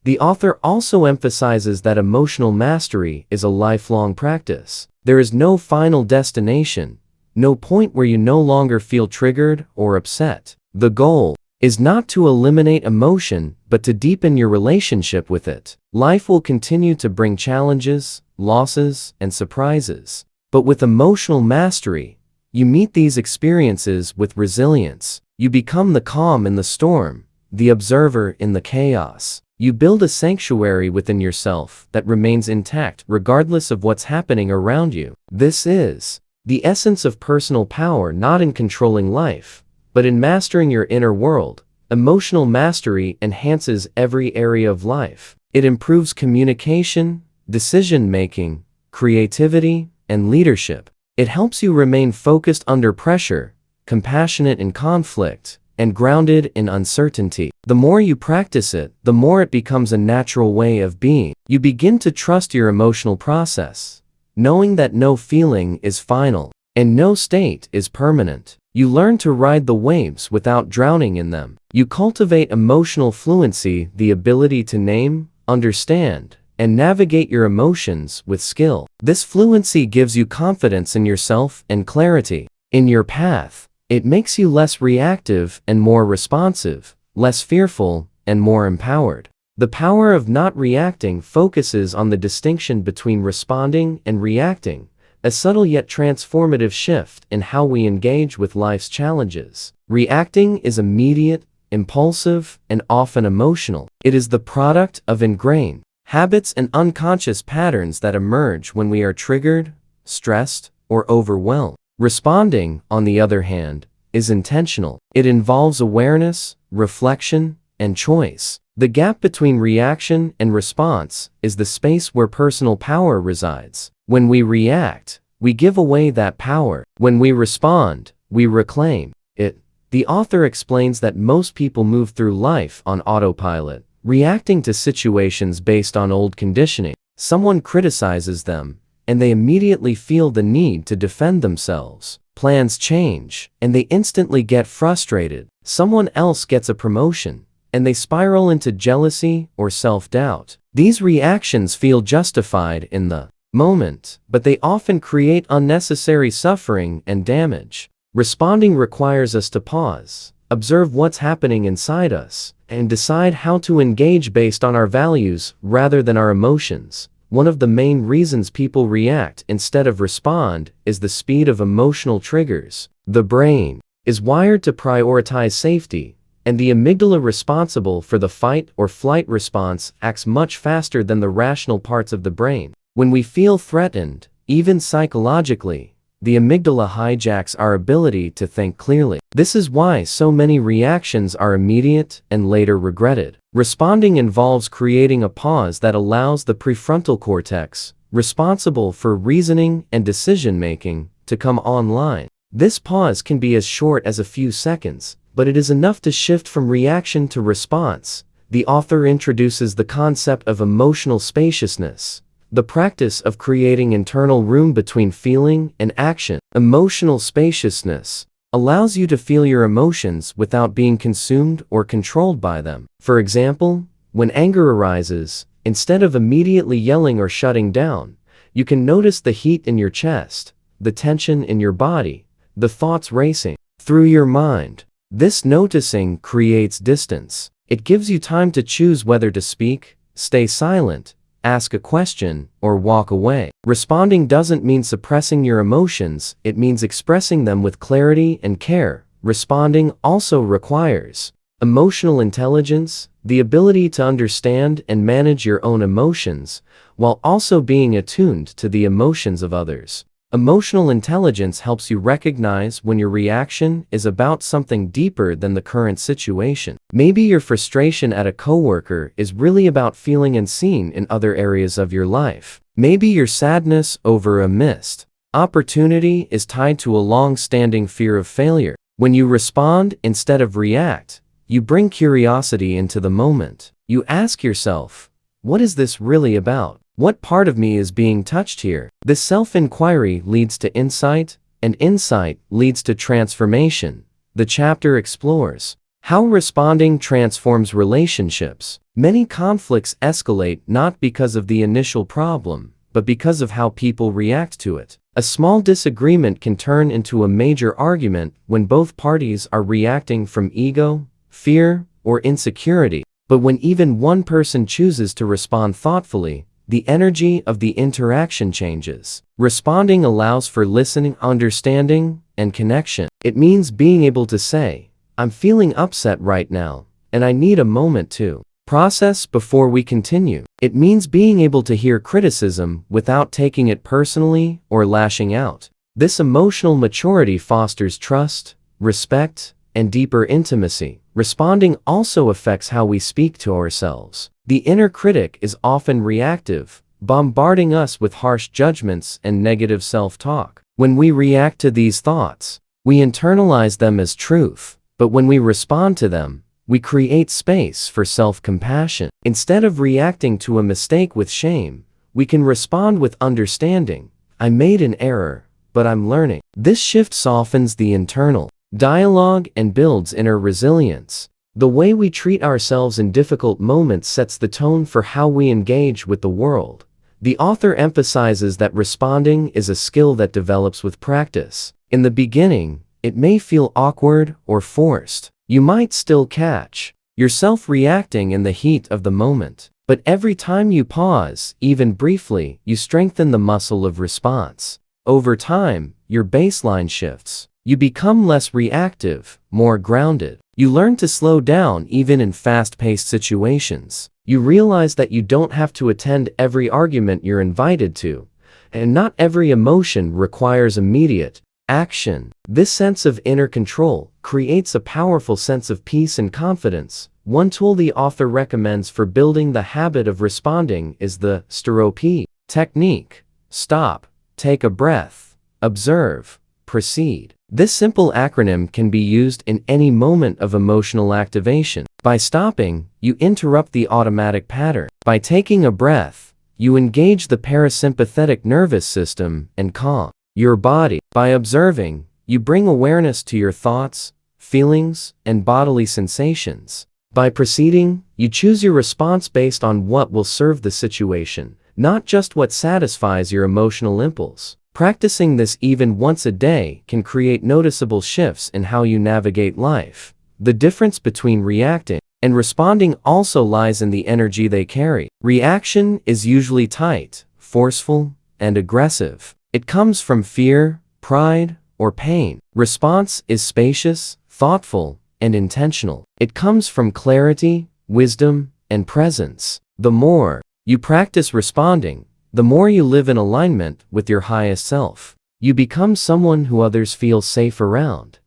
The author also emphasizes that emotional mastery is a lifelong practice. There is no final destination, no point where you no longer feel triggered or upset. The goal is not to eliminate emotion, but to deepen your relationship with it. Life will continue to bring challenges, losses, and surprises. But with emotional mastery, you meet these experiences with resilience. You become the calm in the storm, the observer in the chaos. You build a sanctuary within yourself that remains intact regardless of what's happening around you. This is the essence of personal power, not in controlling life, but in mastering your inner world. Emotional mastery enhances every area of life. It improves communication, decision-making, creativity, and leadership. It helps you remain focused under pressure, compassionate in conflict, and grounded in uncertainty. The more you practice it, the more it becomes a natural way of being. You begin to trust your emotional process, knowing that no feeling is final, and no state is permanent. You learn to ride the waves without drowning in them. You cultivate emotional fluency, the ability to name, understand, and navigate your emotions with skill. This fluency gives you confidence in yourself and clarity in your path. It makes you less reactive and more responsive, less fearful and more empowered. The power of not reacting focuses on the distinction between responding and reacting, a subtle yet transformative shift in how we engage with life's challenges. Reacting is immediate, impulsive, and often emotional. It is the product of ingrained habits and unconscious patterns that emerge when we are triggered, stressed, or overwhelmed. Responding, on the other hand, is intentional. It involves awareness, reflection, and choice. The gap between reaction and response is the space where personal power resides. When we react, we give away that power. When we respond, we reclaim it. The author explains that most people move through life on autopilot, reacting to situations based on old conditioning. Someone criticizes them, and they immediately feel the need to defend themselves. Plans change, and they instantly get frustrated. Someone else gets a promotion, and they spiral into jealousy or self-doubt. These reactions feel justified in the moment, but they often create unnecessary suffering and damage. Responding requires us to pause, observe what's happening inside us, and decide how to engage based on our values rather than our emotions. One of the main reasons people react instead of respond is the speed of emotional triggers. The brain is wired to prioritize safety, and the amygdala responsible for the fight or flight response acts much faster than the rational parts of the brain. When we feel threatened, even psychologically, the amygdala hijacks our ability to think clearly. This is why so many reactions are immediate and later regretted. Responding involves creating a pause that allows the prefrontal cortex, responsible for reasoning and decision-making, to come online. This pause can be as short as a few seconds, but it is enough to shift from reaction to response. The author introduces the concept of emotional spaciousness, the practice of creating internal room between feeling and action. Emotional spaciousness allows you to feel your emotions without being consumed or controlled by them. For example, when anger arises, instead of immediately yelling or shutting down, you can notice the heat in your chest, the tension in your body, the thoughts racing through your mind. This noticing creates distance. It gives you time to choose whether to speak, stay silent, ask a question, or walk away. Responding doesn't mean suppressing your emotions, it means expressing them with clarity and care. Responding also requires emotional intelligence, the ability to understand and manage your own emotions, while also being attuned to the emotions of others. Emotional intelligence helps you recognize when your reaction is about something deeper than the current situation. Maybe your frustration at a coworker is really about feeling unseen in other areas of your life. Maybe your sadness over a missed opportunity is tied to a long-standing fear of failure. When you respond instead of react, you bring curiosity into the moment. You ask yourself, what is this really about? What part of me is being touched here? This self-inquiry leads to insight, and insight leads to transformation. The chapter explores how responding transforms relationships. Many conflicts escalate not because of the initial problem, but because of how people react to it. A small disagreement can turn into a major argument when both parties are reacting from ego, fear, or insecurity. But when even one person chooses to respond thoughtfully, the energy of the interaction changes. Responding allows for listening, understanding, and connection. It means being able to say, I'm feeling upset right now, and I need a moment to process before we continue. It means being able to hear criticism without taking it personally or lashing out. This emotional maturity fosters trust, respect, and deeper intimacy. Responding also affects how we speak to ourselves. The inner critic is often reactive, bombarding us with harsh judgments and negative self-talk. When we react to these thoughts, we internalize them as truth, but when we respond to them, we create space for self-compassion. Instead of reacting to a mistake with shame, we can respond with understanding. I made an error, but I'm learning. This shift softens the internal dialogue and builds inner resilience. The way we treat ourselves in difficult moments sets the tone for how we engage with the world. The author emphasizes that responding is a skill that develops with practice. In the beginning, it may feel awkward or forced. You might still catch yourself reacting in the heat of the moment. But every time you pause, even briefly, you strengthen the muscle of response. Over time, your baseline shifts. You become less reactive, more grounded. You learn to slow down even in fast-paced situations. You realize that you don't have to attend every argument you're invited to, and not every emotion requires immediate action. This sense of inner control creates a powerful sense of peace and confidence. One tool the author recommends for building the habit of responding is the STOP technique. Stop, take a breath, observe, proceed. This simple acronym can be used in any moment of emotional activation. By stopping, you interrupt the automatic pattern. By taking a breath, you engage the parasympathetic nervous system and calm your body. By observing, you bring awareness to your thoughts, feelings, and bodily sensations. By proceeding, you choose your response based on what will serve the situation, not just what satisfies your emotional impulse. Practicing this even once a day can create noticeable shifts in how you navigate life. The difference between reacting and responding also lies in the energy they carry. Reaction is usually tight, forceful, and aggressive. It comes from fear, pride, or pain. Response is spacious, thoughtful, and intentional. It comes from clarity, wisdom, and presence. The more you practice responding, the more you live in alignment with your highest self. You become someone who others feel safe around.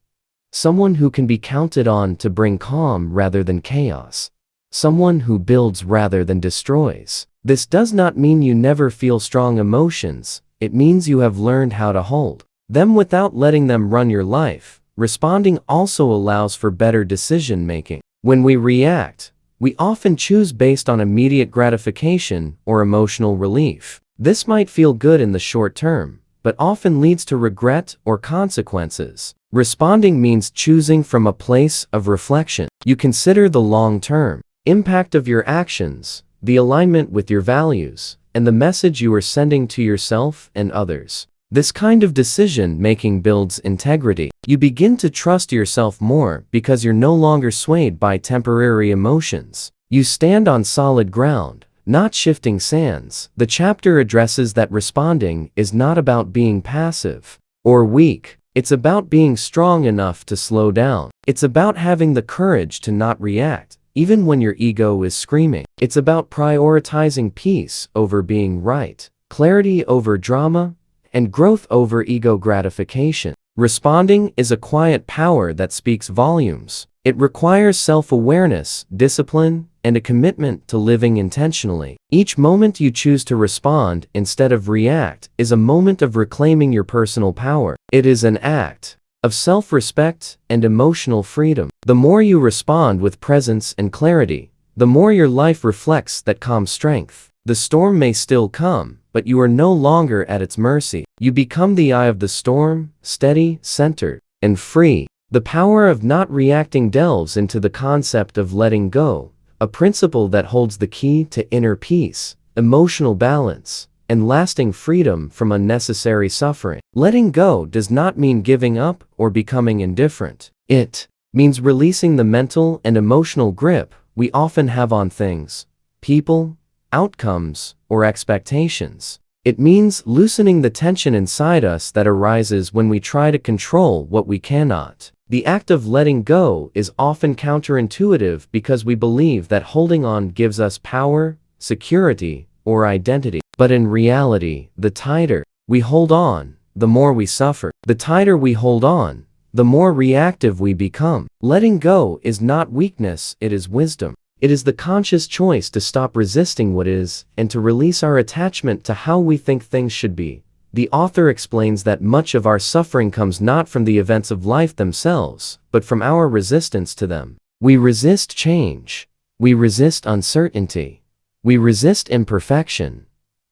Someone who can be counted on to bring calm rather than chaos. Someone who builds rather than destroys. This does not mean you never feel strong emotions. It means you have learned how to hold them without letting them run your life. Responding also allows for better decision making. When we react, we often choose based on immediate gratification or emotional relief. This might feel good in the short term, but often leads to regret or consequences. Responding means choosing from a place of reflection. You consider the long-term impact of your actions, the alignment with your values, and the message you are sending to yourself and others. This kind of decision-making builds integrity. You begin to trust yourself more because you're no longer swayed by temporary emotions. You stand on solid ground, not shifting sands. The chapter addresses that responding is not about being passive or weak. It's about being strong enough to slow down. It's about having the courage to not react, even when your ego is screaming. It's about prioritizing peace over being right, clarity over drama, and growth over ego gratification. Responding is a quiet power that speaks volumes. It requires self-awareness, discipline, and a commitment to living intentionally. Each moment you choose to respond instead of react is a moment of reclaiming your personal power. It is an act of self-respect and emotional freedom. The more you respond with presence and clarity, the more your life reflects that calm strength. The storm may still come, but you are no longer at its mercy. You become the eye of the storm, steady, centered, and free. The power of not reacting delves into the concept of letting go, a principle that holds the key to inner peace, emotional balance, and lasting freedom from unnecessary suffering. Letting go does not mean giving up or becoming indifferent. It means releasing the mental and emotional grip we often have on things, people, outcomes, or expectations. It means loosening the tension inside us that arises when we try to control what we cannot. The act of letting go is often counterintuitive because we believe that holding on gives us power, security, or identity. But in reality, the tighter we hold on, the more we suffer. The tighter we hold on, the more reactive we become. Letting go is not weakness, it is wisdom. It is the conscious choice to stop resisting what is and to release our attachment to how we think things should be. The author explains that much of our suffering comes not from the events of life themselves, but from our resistance to them. We resist change. We resist uncertainty. We resist imperfection.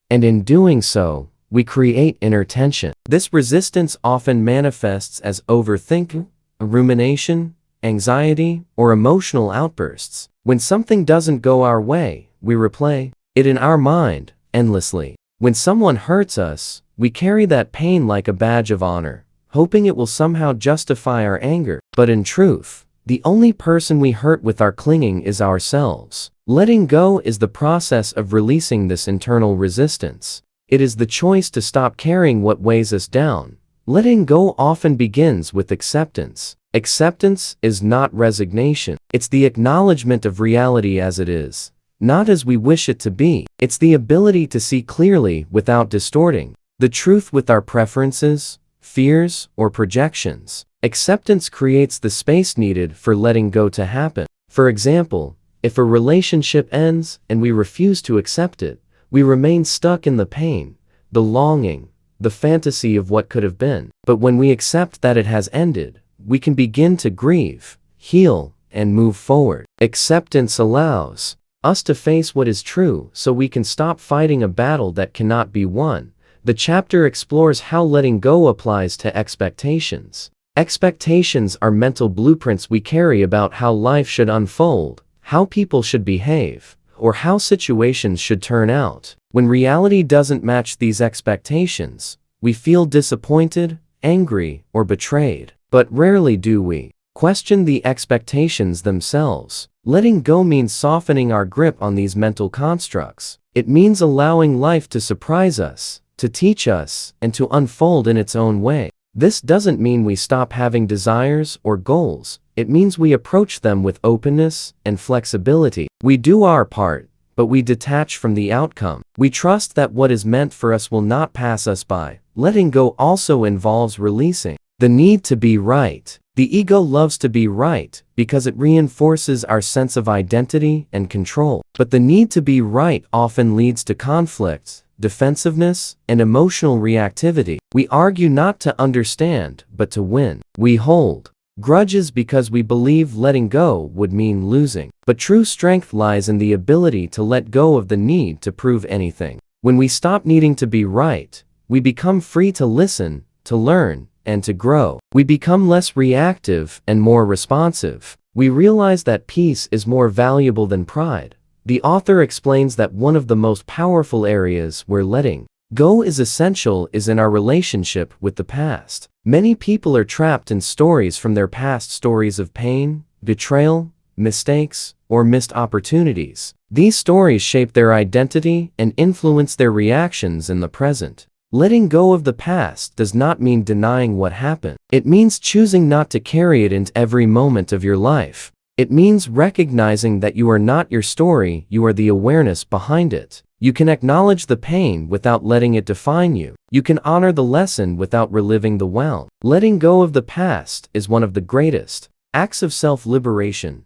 And in doing so, we create inner tension. This resistance often manifests as overthinking, rumination, anxiety, or emotional outbursts. When something doesn't go our way, we replay it in our mind endlessly. When someone hurts us, we carry that pain like a badge of honor, hoping it will somehow justify our anger. But in truth, the only person we hurt with our clinging is ourselves. Letting go is the process of releasing this internal resistance. It is the choice to stop carrying what weighs us down. Letting go often begins with acceptance. Acceptance is not resignation. It's the acknowledgement of reality as it is, not as we wish it to be. It's the ability to see clearly without distorting the truth with our preferences, fears, or projections. Acceptance creates the space needed for letting go to happen. For example, if a relationship ends and we refuse to accept it, we remain stuck in the pain, the longing, the fantasy of what could have been. But when we accept that it has ended, we can begin to grieve, heal, and move forward. Acceptance allows us to face what is true so we can stop fighting a battle that cannot be won. The chapter explores how letting go applies to expectations. Expectations are mental blueprints we carry about how life should unfold, how people should behave, or how situations should turn out. When reality doesn't match these expectations, we feel disappointed, angry, or betrayed. But rarely do we question the expectations themselves. Letting go means softening our grip on these mental constructs. It means allowing life to surprise us, to teach us, and to unfold in its own way. This doesn't mean we stop having desires or goals. It means we approach them with openness and flexibility. We do our part, but we detach from the outcome. We trust that what is meant for us will not pass us by. Letting go also involves releasing the need to be right. The ego loves to be right because it reinforces our sense of identity and control. But the need to be right often leads to conflicts, defensiveness, and emotional reactivity. We argue not to understand, but to win. We hold grudges because we believe letting go would mean losing. But true strength lies in the ability to let go of the need to prove anything. When we stop needing to be right, we become free to listen, to learn, and to grow. We become less reactive and more responsive. We realize that peace is more valuable than pride. The author explains that one of the most powerful areas where letting go is essential is in our relationship with the past. Many people are trapped in stories from their past, stories of pain, betrayal, mistakes, or missed opportunities. These stories shape their identity and influence their reactions in the present. Letting go of the past does not mean denying what happened. It means choosing not to carry it into every moment of your life. It means recognizing that you are not your story, you are the awareness behind it. You can acknowledge the pain without letting it define you. You can honor the lesson without reliving the well. Letting go of the past is one of the greatest acts of self-liberation.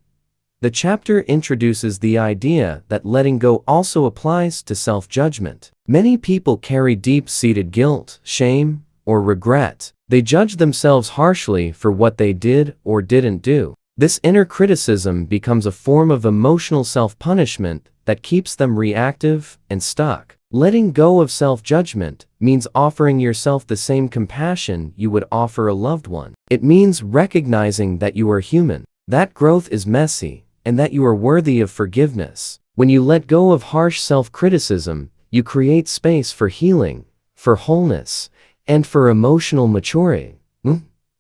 The chapter introduces the idea that letting go also applies to self-judgment. Many people carry deep-seated guilt, shame, or regret. They judge themselves harshly for what they did or didn't do. This inner criticism becomes a form of emotional self-punishment that keeps them reactive and stuck. Letting go of self-judgment means offering yourself the same compassion you would offer a loved one. It means recognizing that you are human, that growth is messy, and that you are worthy of forgiveness. When you let go of harsh self-criticism, you create space for healing, for wholeness, and for emotional maturity.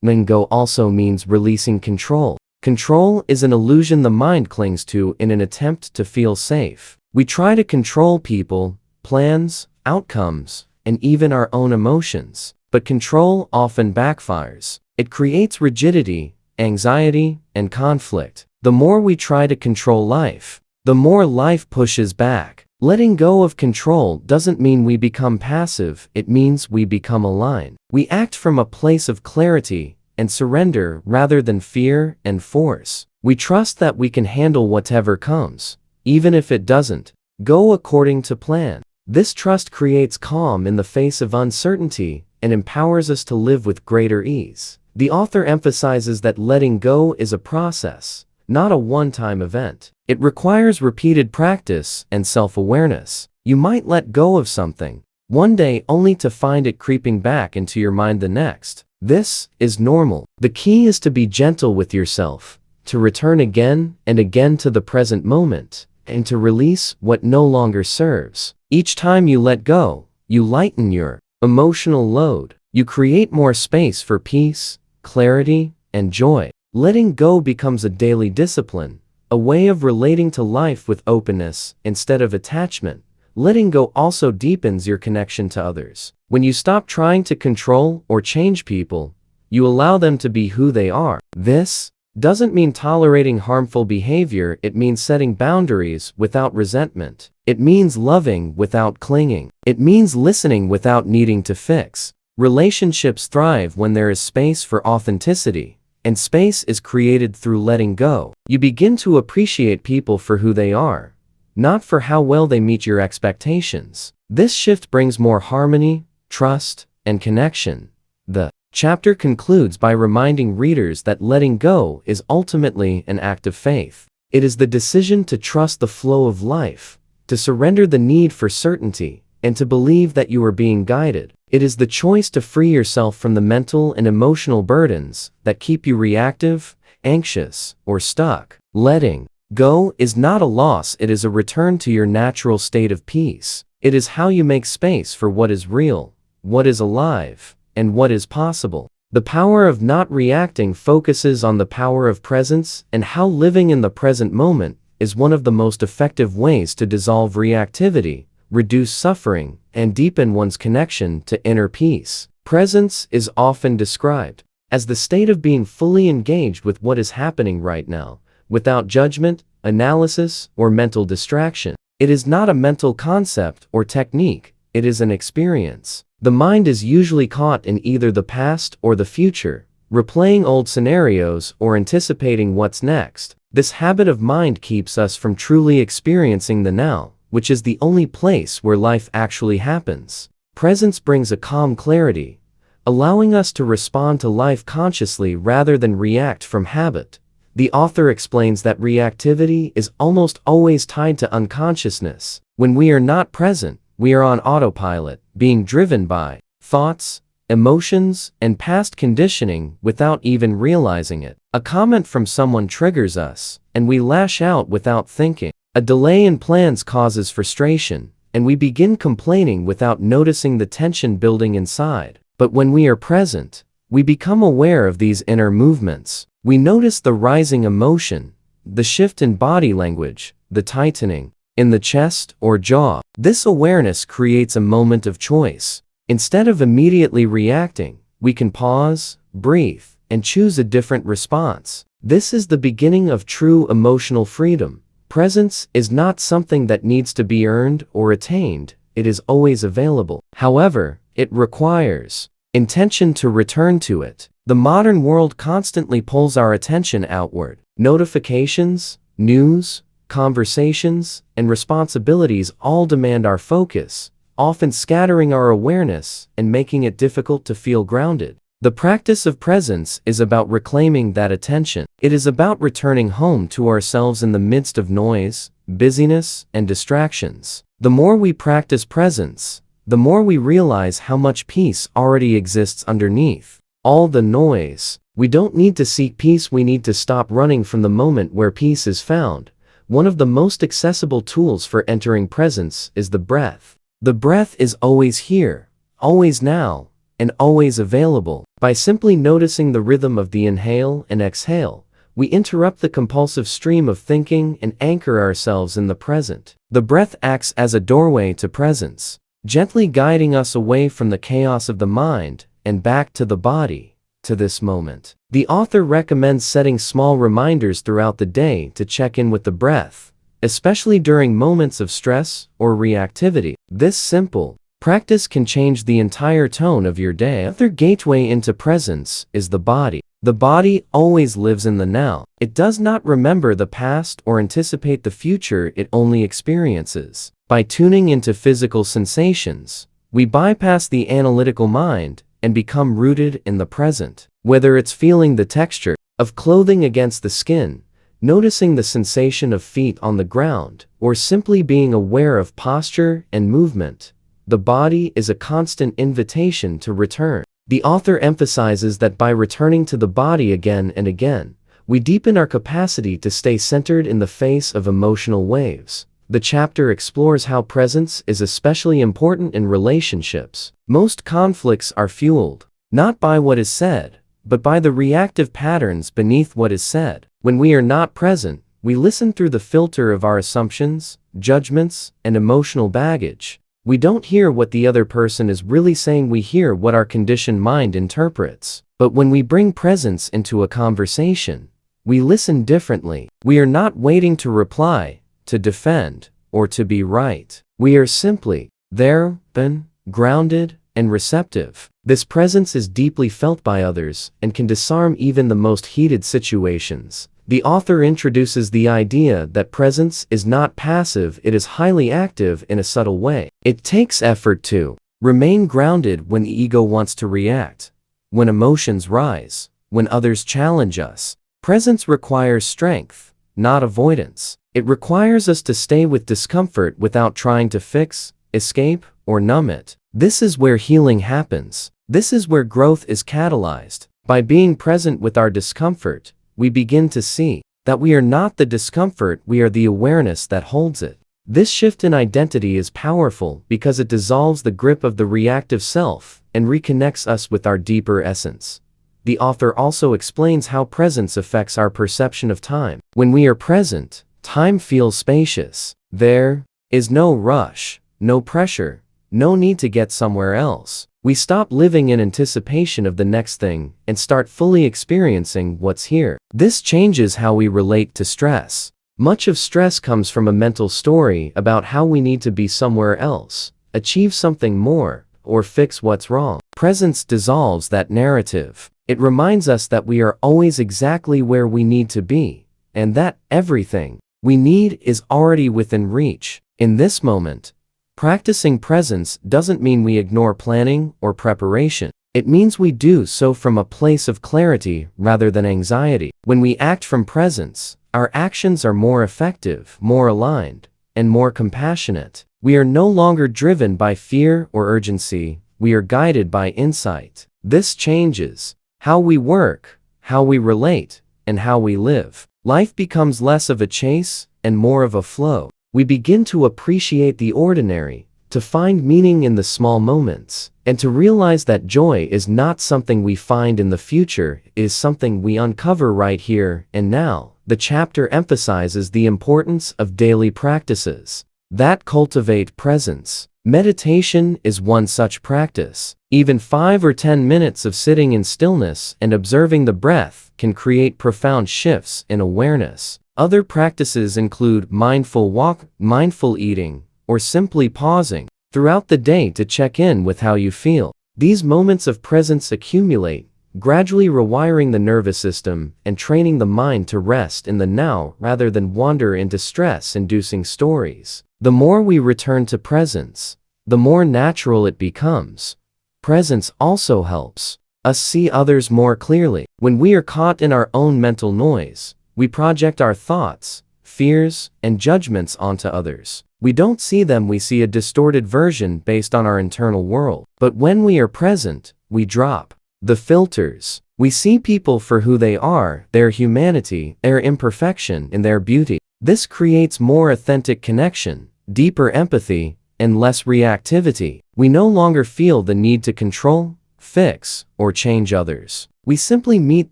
Letting go also means releasing control. Control is an illusion the mind clings to in an attempt to feel safe. We try to control people, plans, outcomes, and even our own emotions. But control often backfires. It creates rigidity, anxiety, and conflict. The more we try to control life, the more life pushes back. Letting go of control doesn't mean we become passive, it means we become aligned. We act from a place of clarity and surrender rather than fear and force. We trust that we can handle whatever comes, even if it doesn't go according to plan. This trust creates calm in the face of uncertainty and empowers us to live with greater ease. The author emphasizes that letting go is a process, not a one-time event. It requires repeated practice and self-awareness. You might let go of something one day only to find it creeping back into your mind the next. This is normal. The key is to be gentle with yourself, to return again and again to the present moment, and to release what no longer serves. Each time you let go, you lighten your emotional load. You create more space for peace, clarity, and joy. Letting go becomes a daily discipline, a way of relating to life with openness instead of attachment. Letting go also deepens your connection to others. When you stop trying to control or change people, you allow them to be who they are. This doesn't mean tolerating harmful behavior, it means setting boundaries without resentment. It means loving without clinging. It means listening without needing to fix. Relationships thrive when there is space for authenticity, and space is created through letting go. You begin to appreciate people for who they are, not for how well they meet your expectations. This shift brings more harmony, trust, and connection. The chapter concludes by reminding readers that letting go is ultimately an act of faith. It is the decision to trust the flow of life, to surrender the need for certainty, and to believe that you are being guided. It is the choice to free yourself from the mental and emotional burdens that keep you reactive, anxious, or stuck. Letting go is not a loss, it is a return to your natural state of peace. It is how you make space for what is real, what is alive, and what is possible. The power of not reacting focuses on the power of presence and how living in the present moment is one of the most effective ways to dissolve reactivity, reduce suffering, and deepen one's connection to inner peace. Presence is often described as the state of being fully engaged with what is happening right now, without judgment, analysis, or mental distraction. It is not a mental concept or technique, it is an experience. The mind is usually caught in either the past or the future, replaying old scenarios or anticipating what's next. This habit of mind keeps us from truly experiencing the now, which is the only place where life actually happens. Presence brings a calm clarity, allowing us to respond to life consciously rather than react from habit. The author explains that reactivity is almost always tied to unconsciousness. When we are not present, we are on autopilot, being driven by thoughts, emotions, and past conditioning without even realizing it. A comment from someone triggers us, and we lash out without thinking. A delay in plans causes frustration, and we begin complaining without noticing the tension building inside. But when we are present, we become aware of these inner movements. We notice the rising emotion, the shift in body language, the tightening in the chest or jaw. This awareness creates a moment of choice. Instead of immediately reacting, we can pause, breathe, and choose a different response. This is the beginning of true emotional freedom. Presence is not something that needs to be earned or attained, it is always available. However, it requires intention to return to it. The modern world constantly pulls our attention outward. Notifications, news, conversations, and responsibilities all demand our focus, often scattering our awareness and making it difficult to feel grounded. The practice of presence is about reclaiming that attention. It is about returning home to ourselves in the midst of noise, busyness, and distractions. The more we practice presence, the more we realize how much peace already exists underneath all the noise. We don't need to seek peace, we need to stop running from the moment where peace is found. One of the most accessible tools for entering presence is the breath. The breath is always here, always now, and always available. By simply noticing the rhythm of the inhale and exhale, we interrupt the compulsive stream of thinking and anchor ourselves in the present. The breath acts as a doorway to presence, gently guiding us away from the chaos of the mind and back to the body, to this moment. The author recommends setting small reminders throughout the day to check in with the breath, especially during moments of stress or reactivity. This simple practice can change the entire tone of your day. Another gateway into presence is the body. The body always lives in the now. It does not remember the past or anticipate the future, it only experiences. By tuning into physical sensations, we bypass the analytical mind and become rooted in the present. Whether it's feeling the texture of clothing against the skin, noticing the sensation of feet on the ground, or simply being aware of posture and movement, the body is a constant invitation to return. The author emphasizes that by returning to the body again and again, we deepen our capacity to stay centered in the face of emotional waves. The chapter explores how presence is especially important in relationships. Most conflicts are fueled not by what is said, but by the reactive patterns beneath what is said. When we are not present, we listen through the filter of our assumptions, judgments, and emotional baggage. We don't hear what the other person is really saying, we hear what our conditioned mind interprets. But when we bring presence into a conversation, we listen differently. We are not waiting to reply, to defend, or to be right. We are simply there, open, grounded, and receptive. This presence is deeply felt by others and can disarm even the most heated situations. The author introduces the idea that presence is not passive, it is highly active in a subtle way. It takes effort to remain grounded when the ego wants to react, when emotions rise, when others challenge us. Presence requires strength, not avoidance. It requires us to stay with discomfort without trying to fix, escape, or numb it. This is where healing happens. This is where growth is catalyzed. By being present with our discomfort, we begin to see that we are not the discomfort, we are the awareness that holds it. This shift in identity is powerful because it dissolves the grip of the reactive self and reconnects us with our deeper essence. The author also explains how presence affects our perception of time. When we are present, time feels spacious. There is no rush, no pressure, no need to get somewhere else. We stop living in anticipation of the next thing and start fully experiencing what's here. This changes how we relate to stress. Much of stress comes from a mental story about how we need to be somewhere else, achieve something more, or fix what's wrong. Presence dissolves that narrative. It reminds us that we are always exactly where we need to be, and that everything we need is already within reach. In this moment, practicing presence doesn't mean we ignore planning or preparation. It means we do so from a place of clarity rather than anxiety. When we act from presence, our actions are more effective, more aligned, and more compassionate. We are no longer driven by fear or urgency. We are guided by insight. This changes how we work, how we relate, and how we live. Life becomes less of a chase and more of a flow. We begin to appreciate the ordinary, to find meaning in the small moments, and to realize that joy is not something we find in the future, it is something we uncover right here and now. The chapter emphasizes the importance of daily practices that cultivate presence. Meditation is one such practice. Even 5 or 10 minutes of sitting in stillness and observing the breath can create profound shifts in awareness. Other practices include mindful walk, mindful eating, or simply pausing throughout the day to check in with how you feel. These moments of presence accumulate, gradually rewiring the nervous system and training the mind to rest in the now rather than wander into stress-inducing stories. The more we return to presence, the more natural it becomes. Presence also helps us see others more clearly. When we are caught in our own mental noise, we project our thoughts, fears, and judgments onto others. We don't see them, we see a distorted version based on our internal world. But when we are present, we drop the filters. We see people for who they are, their humanity, their imperfection, and their beauty. This creates more authentic connection, deeper empathy, and less reactivity. We no longer feel the need to control, fix, or change others. We simply meet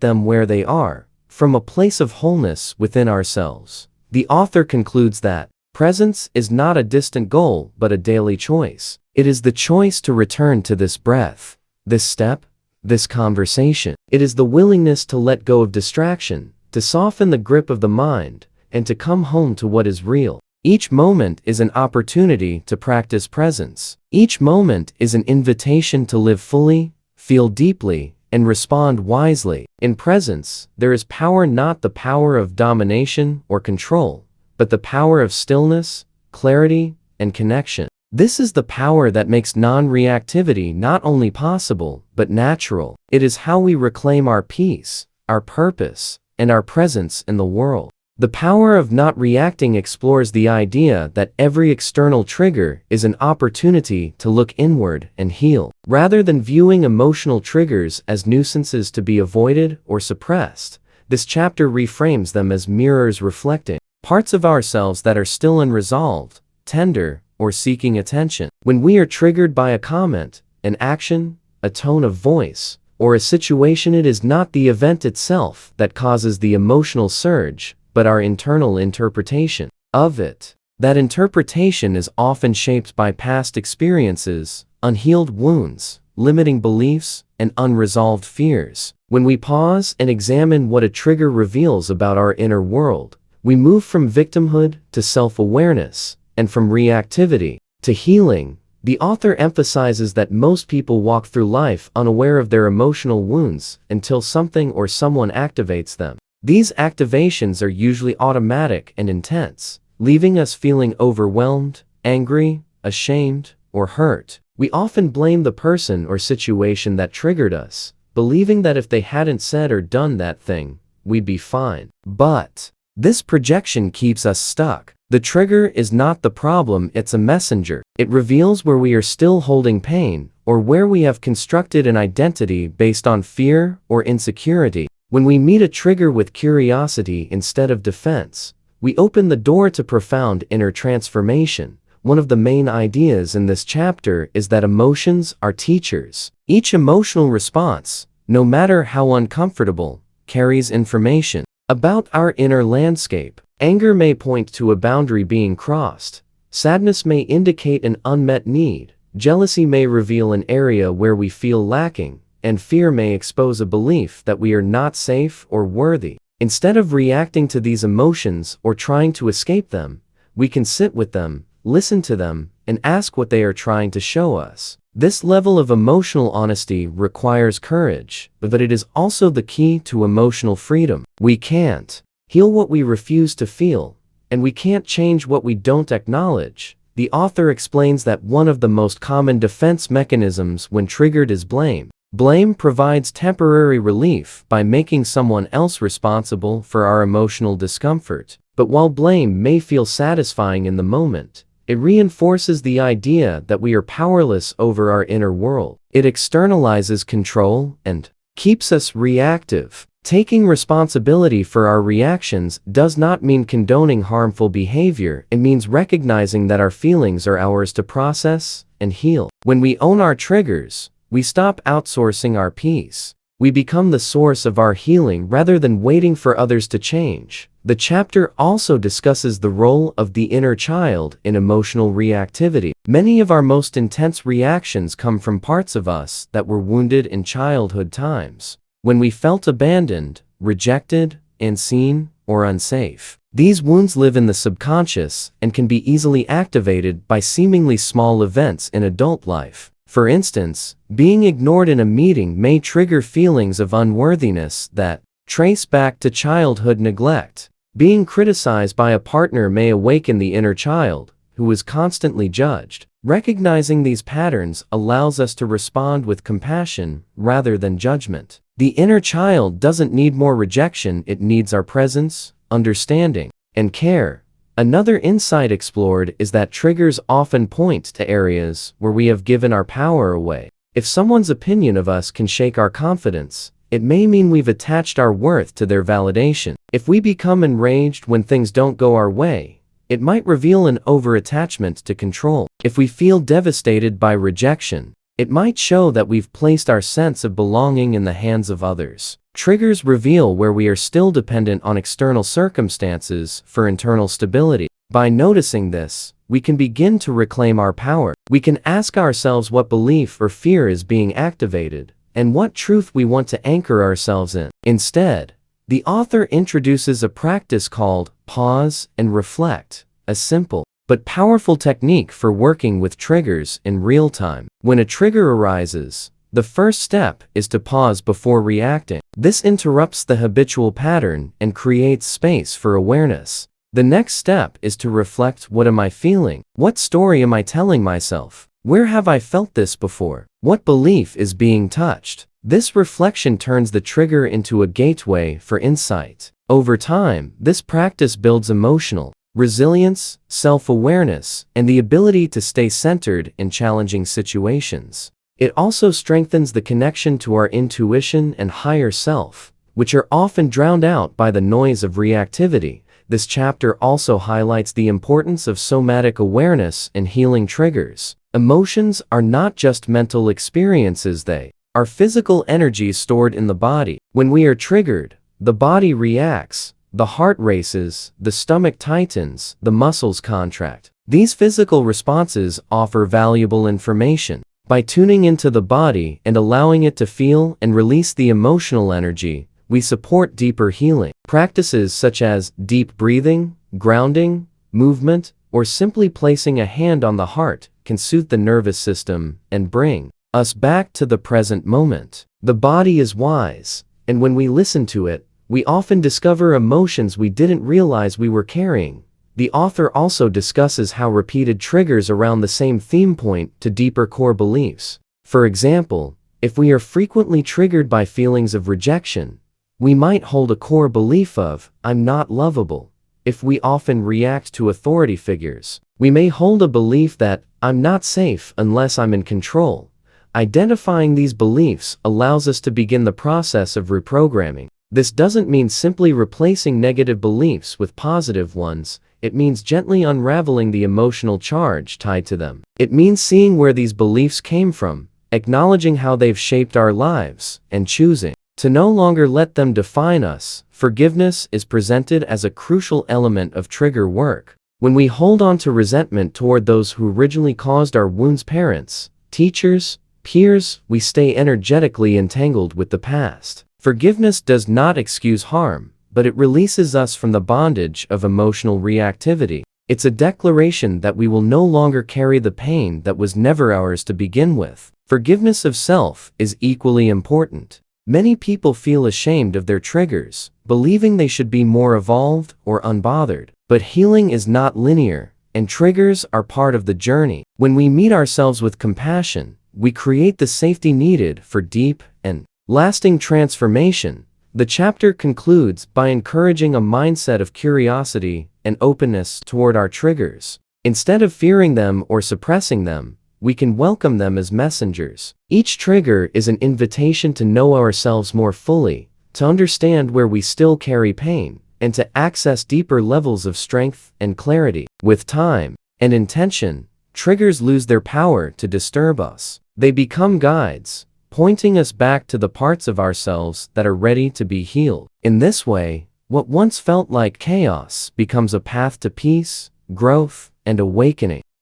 them where they are, from a place of wholeness within ourselves. The author concludes that presence is not a distant goal but a daily choice. It is the choice to return to this breath, this step, this conversation. It is the willingness to let go of distraction, to soften the grip of the mind, and to come home to what is real. Each moment is an opportunity to practice presence. Each moment is an invitation to live fully, feel deeply, and respond wisely. In presence, there is power, not the power of domination or control, but the power of stillness, clarity, and connection. This is the power that makes non-reactivity not only possible, but natural. It is how we reclaim our peace, our purpose, and our presence in the world. The power of not reacting explores the idea that every external trigger is an opportunity to look inward and heal. Rather than viewing emotional triggers as nuisances to be avoided or suppressed, this chapter reframes them as mirrors reflecting parts of ourselves that are still unresolved, tender, or seeking attention. When we are triggered by a comment, an action, a tone of voice, or a situation, it is not the event itself that causes the emotional surge, but our internal interpretation of it. That interpretation is often shaped by past experiences, unhealed wounds, limiting beliefs, and unresolved fears. When we pause and examine what a trigger reveals about our inner world, we move from victimhood to self-awareness, and from reactivity to healing. The author emphasizes that most people walk through life unaware of their emotional wounds until something or someone activates them. These activations are usually automatic and intense, leaving us feeling overwhelmed, angry, ashamed, or hurt. We often blame the person or situation that triggered us, believing that if they hadn't said or done that thing, we'd be fine. But this projection keeps us stuck. The trigger is not the problem, it's a messenger. It reveals where we are still holding pain, or where we have constructed an identity based on fear or insecurity. When we meet a trigger with curiosity instead of defense, we open the door to profound inner transformation. One of the main ideas in this chapter is that emotions are teachers. Each emotional response, no matter how uncomfortable, carries information about our inner landscape. Anger may point to a boundary being crossed. Sadness may indicate an unmet need, Jealousy may reveal an area where we feel lacking, and fear may expose a belief that we are not safe or worthy. Instead of reacting to these emotions or trying to escape them, we can sit with them, listen to them, and ask what they are trying to show us. This level of emotional honesty requires courage, but it is also the key to emotional freedom. We can't heal what we refuse to feel, and we can't change what we don't acknowledge. The author explains that one of the most common defense mechanisms when triggered is blame. Blame provides temporary relief by making someone else responsible for our emotional discomfort. But while blame may feel satisfying in the moment, it reinforces the idea that we are powerless over our inner world. It externalizes control and keeps us reactive. Taking responsibility for our reactions does not mean condoning harmful behavior. It means recognizing that our feelings are ours to process and heal. When we own our triggers, we stop outsourcing our peace. We become the source of our healing rather than waiting for others to change. The chapter also discusses the role of the inner child in emotional reactivity. Many of our most intense reactions come from parts of us that were wounded in childhood times, when we felt abandoned, rejected, unseen, or unsafe. These wounds live in the subconscious and can be easily activated by seemingly small events in adult life. For instance, being ignored in a meeting may trigger feelings of unworthiness that trace back to childhood neglect. Being criticized by a partner may awaken the inner child, who is constantly judged. Recognizing these patterns allows us to respond with compassion rather than judgment. The inner child doesn't need more rejection, it needs our presence, understanding, and care. Another insight explored is that triggers often point to areas where we have given our power away. If someone's opinion of us can shake our confidence, it may mean we've attached our worth to their validation. If we become enraged when things don't go our way, it might reveal an over-attachment to control. If we feel devastated by rejection, it might show that we've placed our sense of belonging in the hands of others. Triggers reveal where we are still dependent on external circumstances for internal stability. By noticing this, we can begin to reclaim our power. We can ask ourselves what belief or fear is being activated, and what truth we want to anchor ourselves in. Instead, the author introduces a practice called pause and reflect, a simple but powerful technique for working with triggers in real time. When a trigger arises, the first step is to pause before reacting. This interrupts the habitual pattern and creates space for awareness. The next step is to reflect: what am I feeling? What story am I telling myself? Where have I felt this before? What belief is being touched? This reflection turns the trigger into a gateway for insight. Over time, this practice builds emotional resilience, self-awareness, and the ability to stay centered in challenging situations. It also strengthens the connection to our intuition and higher self, which are often drowned out by the noise of reactivity. This chapter also highlights the importance of somatic awareness in healing triggers. Emotions are not just mental experiences, they are physical energies stored in the body. When we are triggered, the body reacts. The heart races, the stomach tightens, the muscles contract. These physical responses offer valuable information. By tuning into the body and allowing it to feel and release the emotional energy, we support deeper healing. Practices such as deep breathing, grounding, movement, or simply placing a hand on the heart can soothe the nervous system and bring us back to the present moment. The body is wise, and when we listen to it, we often discover emotions we didn't realize we were carrying. The author also discusses how repeated triggers around the same theme point to deeper core beliefs. For example, if we are frequently triggered by feelings of rejection, we might hold a core belief of, "I'm not lovable." If we often react to authority figures, we may hold a belief that, "I'm not safe unless I'm in control." Identifying these beliefs allows us to begin the process of reprogramming. This doesn't mean simply replacing negative beliefs with positive ones. It means gently unraveling the emotional charge tied to them. It means seeing where these beliefs came from, acknowledging how they've shaped our lives, and choosing to no longer let them define us. Forgiveness is presented as a crucial element of trigger work. When we hold on to resentment toward those who originally caused our wounds, parents, teachers, peers, we stay energetically entangled with the past. Forgiveness does not excuse harm, but it releases us from the bondage of emotional reactivity. It's a declaration that we will no longer carry the pain that was never ours to begin with. Forgiveness of self is equally important. Many people feel ashamed of their triggers, believing they should be more evolved or unbothered. But healing is not linear, and triggers are part of the journey. When we meet ourselves with compassion, we create the safety needed for deep and lasting transformation. The chapter concludes by encouraging a mindset of curiosity and openness toward our triggers. Instead of fearing them or suppressing them, we can welcome them as messengers. Each trigger is an invitation to know ourselves more fully, to understand where we still carry pain, and to access deeper levels of strength and clarity. With time and intention, triggers lose their power to disturb us. They become guides, pointing us back to the parts of ourselves that are ready to be healed. In this way, what once felt like chaos becomes a path to peace, growth, and awakening.